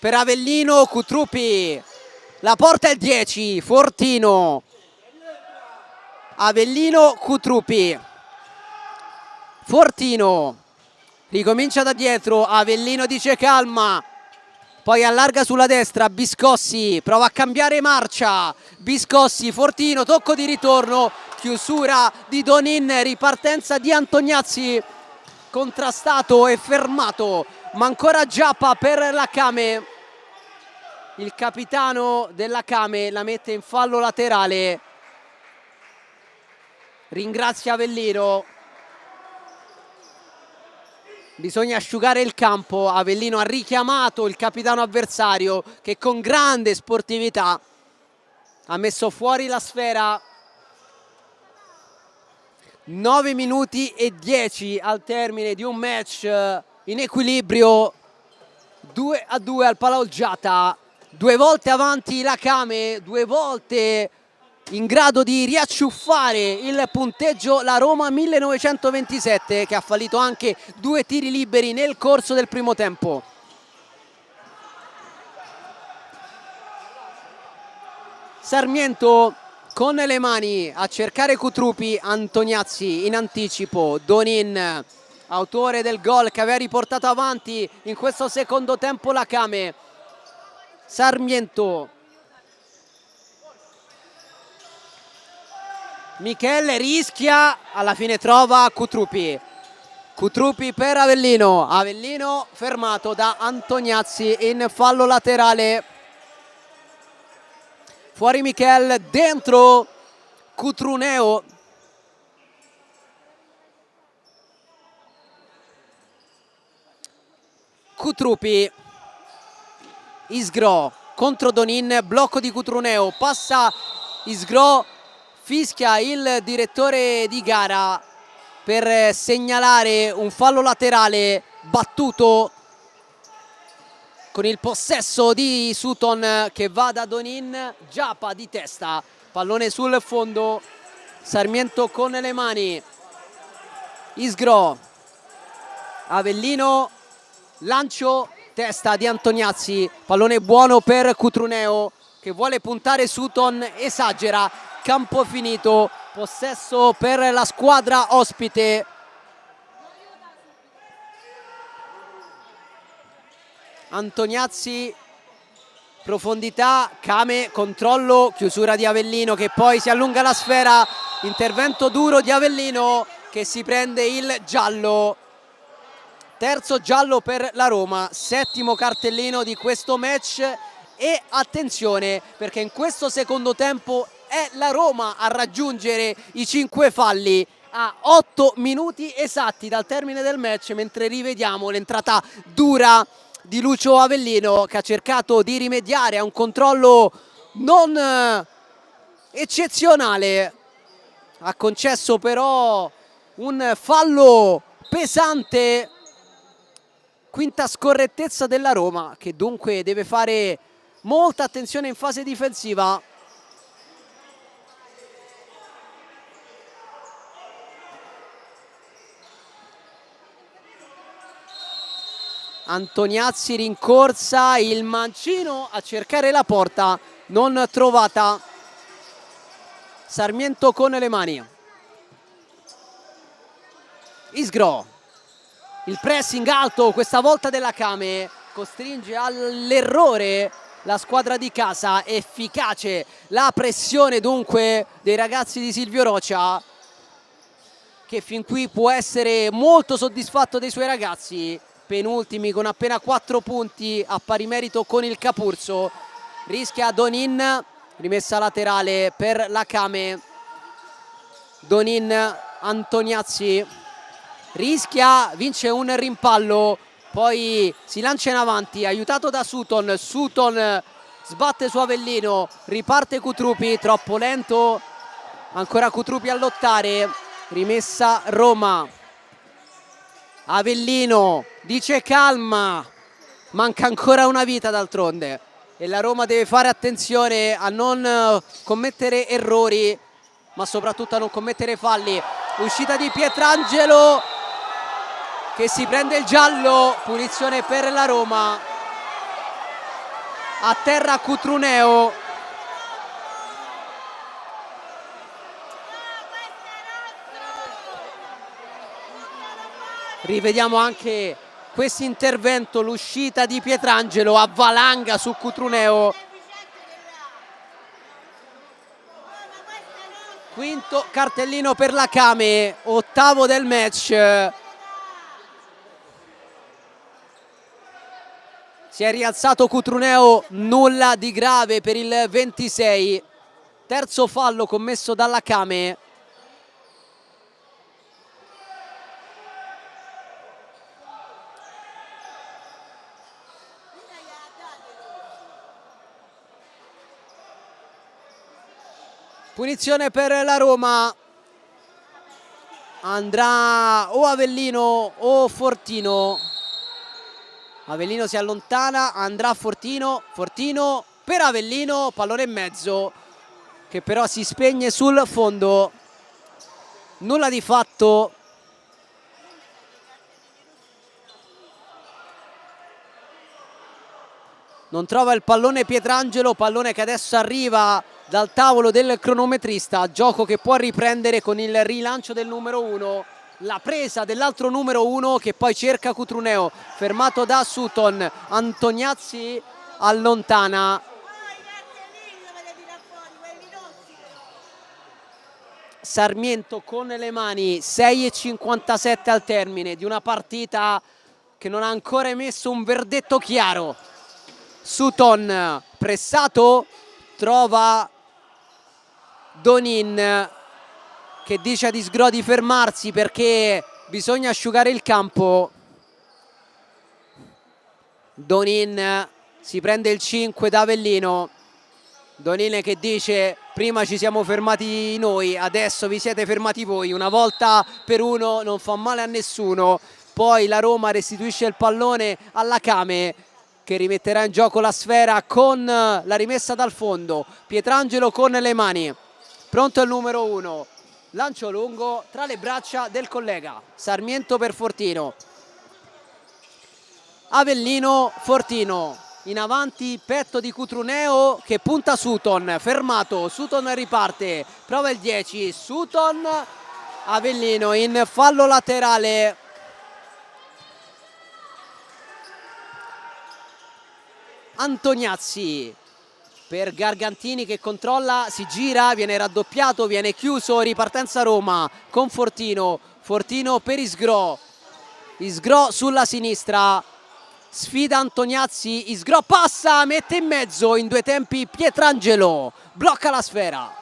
S1: per Avellino, Cutrupi, la porta è il 10, Fortino. Avellino, Cutrupi, Fortino, ricomincia da dietro, Avellino dice calma, poi allarga sulla destra, Biscossi prova a cambiare marcia, Biscossi, Fortino, tocco di ritorno, chiusura di Donin, ripartenza di Antoniazzi, contrastato e fermato, ma ancora Giappa per la Kame, il capitano della Kame la mette in fallo laterale, ringrazia Avellino. Bisogna asciugare il campo, Avellino ha richiamato il capitano avversario che con grande sportività ha messo fuori la sfera. 9 minuti e 10 al termine di un match in equilibrio, 2-2 al Palaoggiata, 2 volte avanti la Kame, 2 volte in grado di riacciuffare il punteggio la Roma 1927 che ha fallito anche 2 tiri liberi nel corso del primo tempo. Sarmiento con le mani a cercare Cutrupi, Antoniazzi in anticipo, Donin, autore del gol che aveva riportato avanti in questo secondo tempo la Kame, Sarmiento, Michele rischia, alla fine trova Cutrupi, Cutrupi per Avellino, Avellino fermato da Antoniazzi in fallo laterale, fuori Michel, dentro Cutruneo, Cutrupi, Isgro contro Donin, blocco di Cutruneo, passa Isgro, fischia il direttore di gara per segnalare un fallo laterale battuto con il possesso di Sutton che va da Donin, Giappa di testa, pallone sul fondo, Sarmiento con le mani, Isgro, Avellino, lancio, testa di Antoniazzi, pallone buono per Cutruneo che vuole puntare Sutton, esagera, campo finito, possesso per la squadra ospite. Antoniazzi, profondità, Kame, controllo, chiusura di Avellino che poi si allunga la sfera, intervento duro di Avellino che si prende il giallo, terzo giallo per la Roma, settimo cartellino di questo match e attenzione perché in questo secondo tempo è la Roma a raggiungere i 5 falli a 8 minuti esatti dal termine del match, mentre rivediamo l'entrata dura di Lucio Avellino che ha cercato di rimediare a un controllo non eccezionale, ha concesso però un fallo pesante, quinta scorrettezza della Roma che dunque deve fare molta attenzione in fase difensiva. Antoniazzi rincorsa, il mancino a cercare la porta, non trovata. Sarmiento con le mani. Isgro, il pressing alto questa volta della Kame, costringe all'errore la squadra di casa, efficace la pressione dunque dei ragazzi di Silvio Rocia che fin qui può essere molto soddisfatto dei suoi ragazzi, penultimi con appena 4 punti a pari merito con il Capurso. Rischia Donin, rimessa laterale per la Kame, Donin, Antoniazzi rischia, vince un rimpallo, poi si lancia in avanti aiutato da Sutton, Sutton sbatte su Avellino, riparte Cutrupi, troppo lento ancora Cutrupi a lottare, rimessa Roma. Avellino dice calma, manca ancora una vita d'altronde e la Roma deve fare attenzione a non commettere errori ma soprattutto a non commettere falli. Uscita di Pietrangelo che si prende il giallo, punizione per la Roma, a terra Cutruneo. Rivediamo anche questo intervento, l'uscita di Pietrangelo a valanga su Cutruneo. Quinto cartellino per la Kame, ottavo del match. Si è rialzato Cutruneo, nulla di grave per il 26. Terzo fallo commesso dalla Kame. Punizione per la Roma. Andrà o Avellino o Fortino. Avellino si allontana, andrà Fortino. Fortino per Avellino, pallone in mezzo che però si spegne sul fondo. Nulla di fatto. Non trova il pallone Pietrangelo, pallone che adesso arriva dal tavolo del cronometrista, gioco che può riprendere con il rilancio del numero 1, la presa dell'altro numero 1 che poi cerca Cutruneo, fermato da Sutton. Antoniazzi allontana. Sarmiento con le mani, 6:57 al termine di una partita che non ha ancora emesso un verdetto chiaro. Sutton pressato, trova Donin che dice a Disgro di fermarsi perché bisogna asciugare il campo. Donin si prende il 5 da Avellino. Donin che dice: prima ci siamo fermati noi, adesso vi siete fermati voi, una volta per uno non fa male a nessuno. Poi la Roma restituisce il pallone alla Kame che rimetterà in gioco la sfera con la rimessa dal fondo. Pietrangelo con le mani, pronto il numero 1, lancio lungo tra le braccia del collega. Sarmiento per Fortino. Avellino, Fortino in avanti, petto di Cutruneo che punta Sutton, fermato, Sutton riparte, prova il 10, Sutton, Avellino in fallo laterale. Antoniazzi per Gargantini che controlla, si gira, viene raddoppiato, viene chiuso, ripartenza Roma con Fortino. Fortino per Isgro, Isgro sulla sinistra, sfida Antoniazzi, Isgro passa, mette in mezzo in due tempi Pietrangelo, blocca la sfera.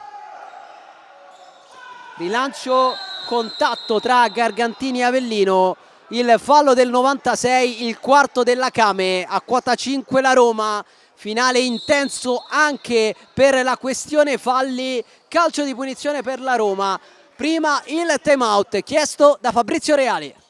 S1: Rilancio, contatto tra Gargantini e Avellino. Il fallo del 96, il quarto della Kame, a quota 5 la Roma. Finale intenso anche per la questione falli, calcio di punizione per la Roma. Prima il time out chiesto da Fabrizio Reali.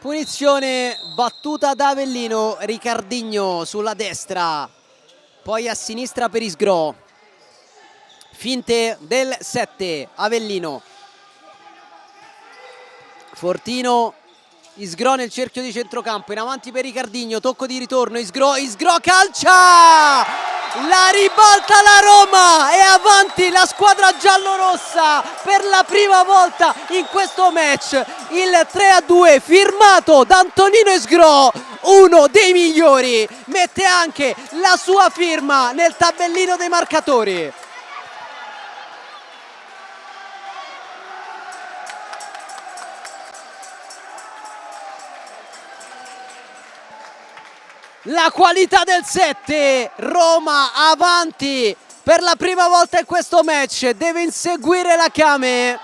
S1: Punizione battuta da Avellino, Ricardinho sulla destra, poi a sinistra per Isgro. Finte del 7, Avellino. Fortino, Isgro nel cerchio di centrocampo, in avanti per Ricardinho, tocco di ritorno, Isgro, Isgro calcia! La ribalta la Roma e avanti la squadra giallorossa per la prima volta in questo match. il 3-2 firmato da Antonino Esgro, uno dei migliori, mette anche la sua firma nel tabellino dei marcatori. La qualità del 7, Roma avanti per la prima volta in questo match, deve inseguire la Kame.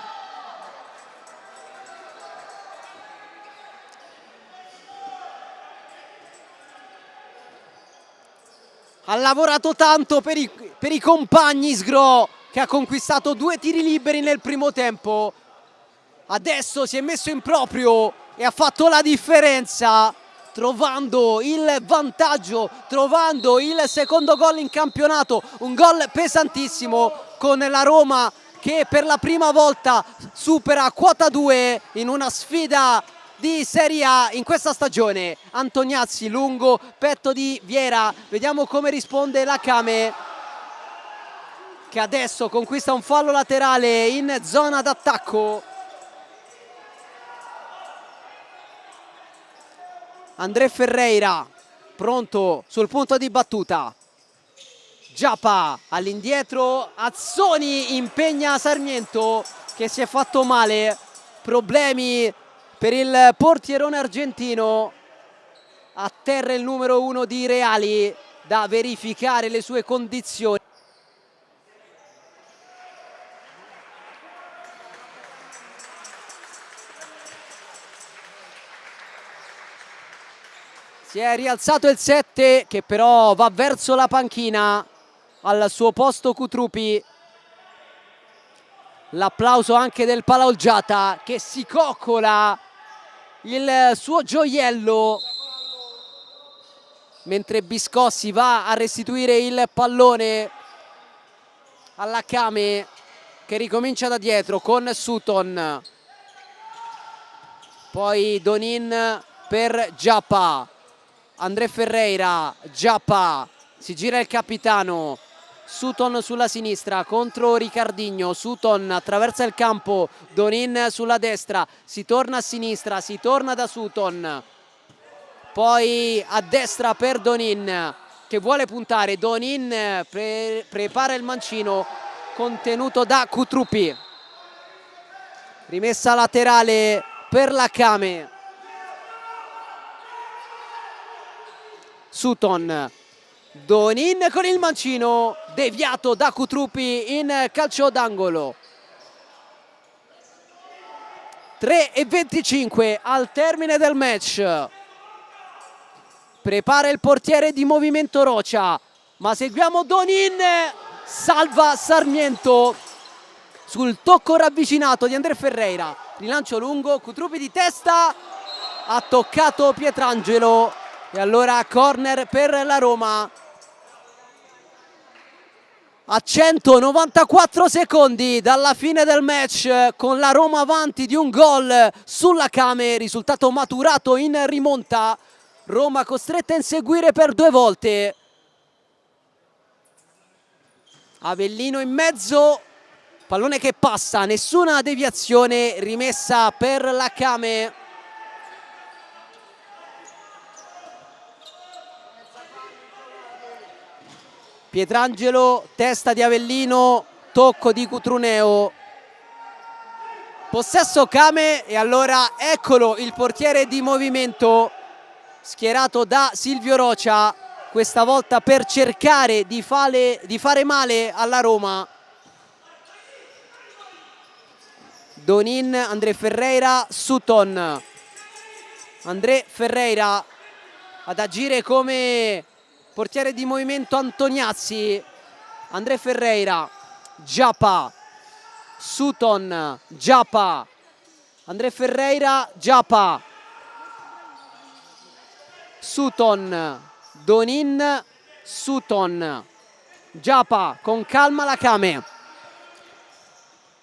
S1: Ha lavorato tanto per i compagni Sgro, che ha conquistato 2 tiri liberi nel primo tempo. Adesso si è messo in proprio e ha fatto la differenza, trovando il vantaggio, trovando il secondo gol in campionato, un gol pesantissimo con la Roma che per la prima volta supera quota 2 in una sfida di Serie A in questa stagione. Antoniazzi lungo, petto di Viera, vediamo come risponde la Kame, che adesso conquista un fallo laterale in zona d'attacco. André Ferreira pronto sul punto di battuta. Giappa all'indietro, Azzoni impegna Sarmiento che si è fatto male, problemi per il portierone argentino. A terra il numero 1 di Reali, da verificare le sue condizioni. Si è rialzato il 7 che però va verso la panchina, al suo posto Cutrupi. L'applauso anche del Palaolgiata che si coccola il suo gioiello, mentre Biscossi va a restituire il pallone alla Kame, che ricomincia da dietro con Sutton. Poi Donin per Giappa. André Ferreira, Giappa, si gira il capitano, Sutton sulla sinistra contro Ricardinho, Sutton attraversa il campo, Donin sulla destra, si torna a sinistra, si torna da Sutton, poi a destra per Donin che vuole puntare, Donin prepara il mancino contenuto da Cutrupi, rimessa laterale per la Kame. Sutton, Donin con il mancino deviato da Cutrupi in calcio d'angolo. 3:25 al termine del match. Prepara il portiere di Movimento Rocia, ma seguiamo Donin, salva Sarmiento sul tocco ravvicinato di André Ferreira. Rilancio lungo, Cutrupi di testa, ha toccato Pietrangelo. E allora corner per la Roma. A 194 secondi dalla fine del match, con la Roma avanti di un gol sulla Kame, risultato maturato in rimonta. Roma costretta a inseguire per 2 volte. Avellino in mezzo, pallone che passa, nessuna deviazione, rimessa per la Kame. Pietrangelo, testa di Avellino, tocco di Cutruneo, possesso Kame e allora eccolo il portiere di Movimento schierato da Silvio Rocia, questa volta per cercare di fare male alla Roma. Donin, André Ferreira, Sutton. André Ferreira ad agire come portiere di Movimento Antoniazzi. André Ferreira, Giappa, Sutton, Giappa, André Ferreira, Giappa, Sutton, Donin, Sutton, Giappa, con calma la Kame,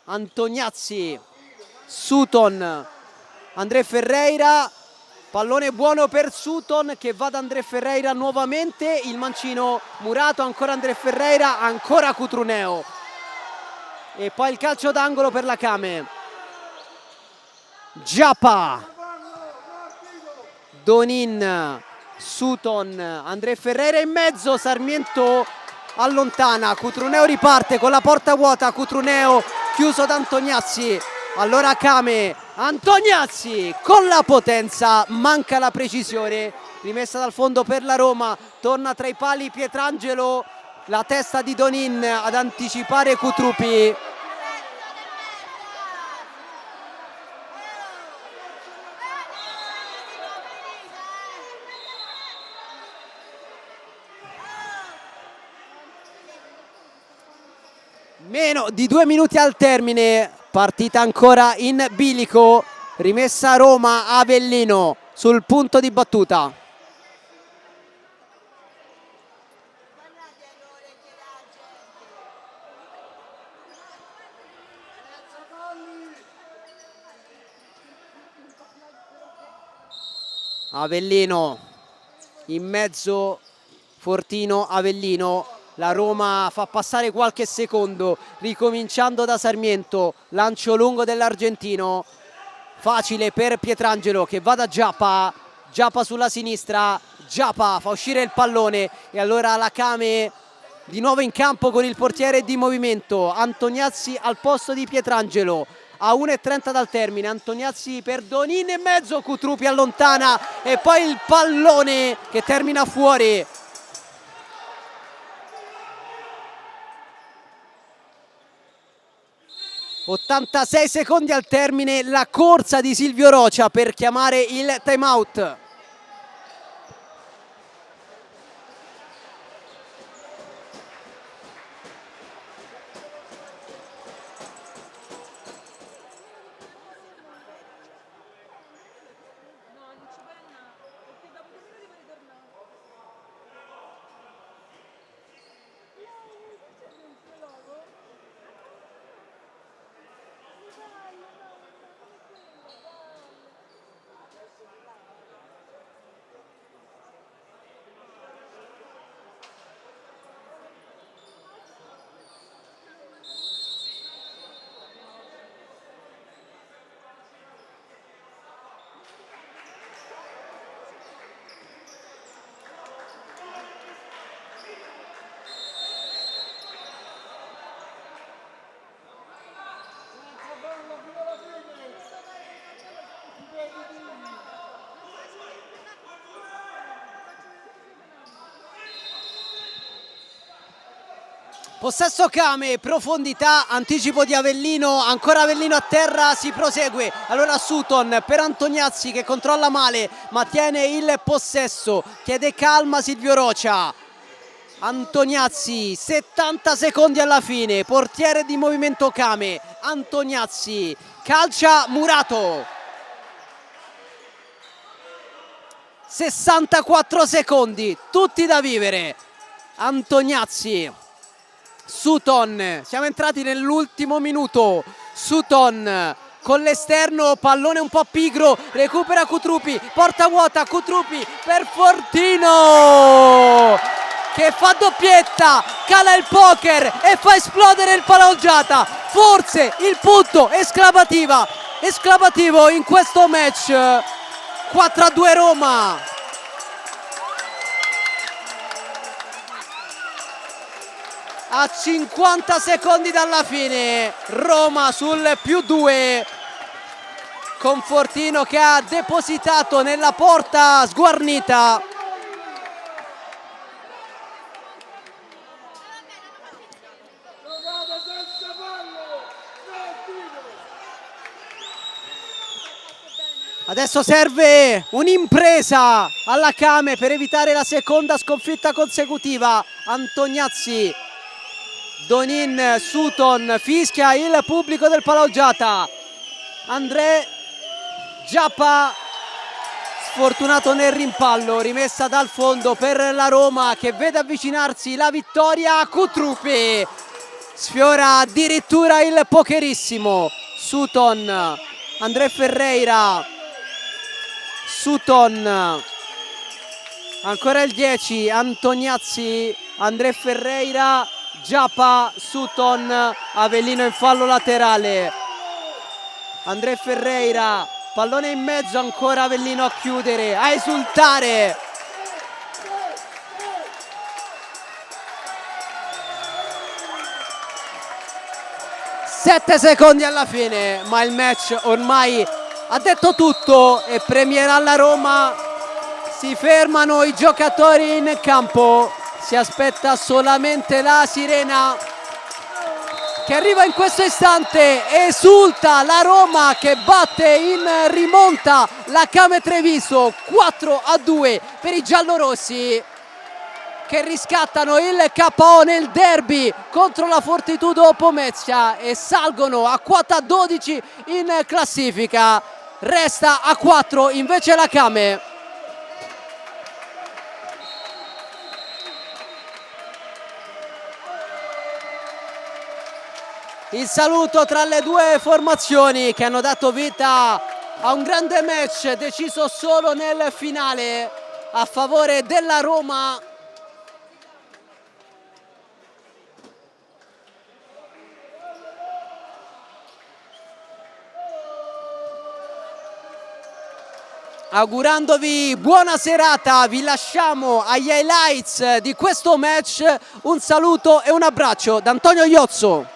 S1: Antoniazzi, Sutton, André Ferreira, pallone buono per Sutton che va da André Ferreira nuovamente, il mancino murato, ancora André Ferreira, ancora Cutruneo e poi il calcio d'angolo per la Kame. Giappa, Donin, Sutton, André Ferreira in mezzo, Sarmiento allontana, Cutruneo riparte con la porta vuota, Cutruneo chiuso da Antoniazzi, allora Kame, Antoniazzi con la potenza, manca la precisione, rimessa dal fondo per la Roma, torna tra i pali Pietrangelo, la testa di Donin ad anticipare Cutrupi. Meno di 2 minuti al termine, partita ancora in bilico, rimessa Roma, Avellino sul punto di battuta. Avellino in mezzo, Fortino, Avellino. La Roma fa passare qualche secondo, ricominciando da Sarmiento, lancio lungo dell'argentino, facile per Pietrangelo che va da Giappa, Giappa sulla sinistra, Giappa fa uscire il pallone e allora la Kame di nuovo in campo con il portiere di movimento, Antoniazzi al posto di Pietrangelo. A 1:30 dal termine, Antoniazzi per Donin in mezzo, Cutrupi allontana e poi il pallone che termina fuori. 86 secondi al termine, la corsa di Silvio Rocia per chiamare il time out. Possesso Kame, profondità, anticipo di Avellino, ancora Avellino a terra, si prosegue. Allora Sutton per Antoniazzi che controlla male ma tiene il possesso, chiede calma Silvio Rocia. Antoniazzi, 70 secondi alla fine, portiere di movimento Kame, Antoniazzi, calcia Murato. 64 secondi, tutti da vivere. Antoniazzi. Sutton, siamo entrati nell'ultimo minuto, Sutton con l'esterno, pallone un po' pigro, recupera Cutrupi, porta vuota, Cutrupi per Fortino che fa doppietta, cala il poker e fa esplodere il palaoggiata, forse il punto esclamativo in questo match. 4-2 Roma. A 50 secondi dalla fine, Roma sul +2 con Fortino che ha depositato nella porta sguarnita. Adesso serve un'impresa alla Kame per evitare la seconda sconfitta consecutiva. Antoniazzi, Donin, Sutton, fischia il pubblico del palaoggiata. André Giappa sfortunato nel rimpallo, rimessa dal fondo per la Roma che vede avvicinarsi la vittoria. Cutrupi sfiora addirittura il pokerissimo. Sutton, André Ferreira, Sutton, ancora il 10, Antoniazzi, André Ferreira, Giappa, Sutton, Avellino in fallo laterale. André Ferreira Pallone in mezzo, ancora Avellino a chiudere, a esultare. Sette secondi alla fine, ma il match ormai ha detto tutto e premierà la Roma. Si fermano i giocatori in campo, si aspetta solamente la sirena che arriva in questo istante. Esulta la Roma che batte in rimonta la Came Treviso 4-2 per i giallorossi, che riscattano il KO nel derby contro la Fortitudo Pomezia e salgono a quota 12 in classifica. Resta a 4 invece la Came. Il saluto tra le due formazioni che hanno dato vita a un grande match deciso solo nel finale a favore della Roma. Augurandovi buona serata, vi lasciamo agli highlights di questo match. Un saluto e un abbraccio da Antonio Iozzo.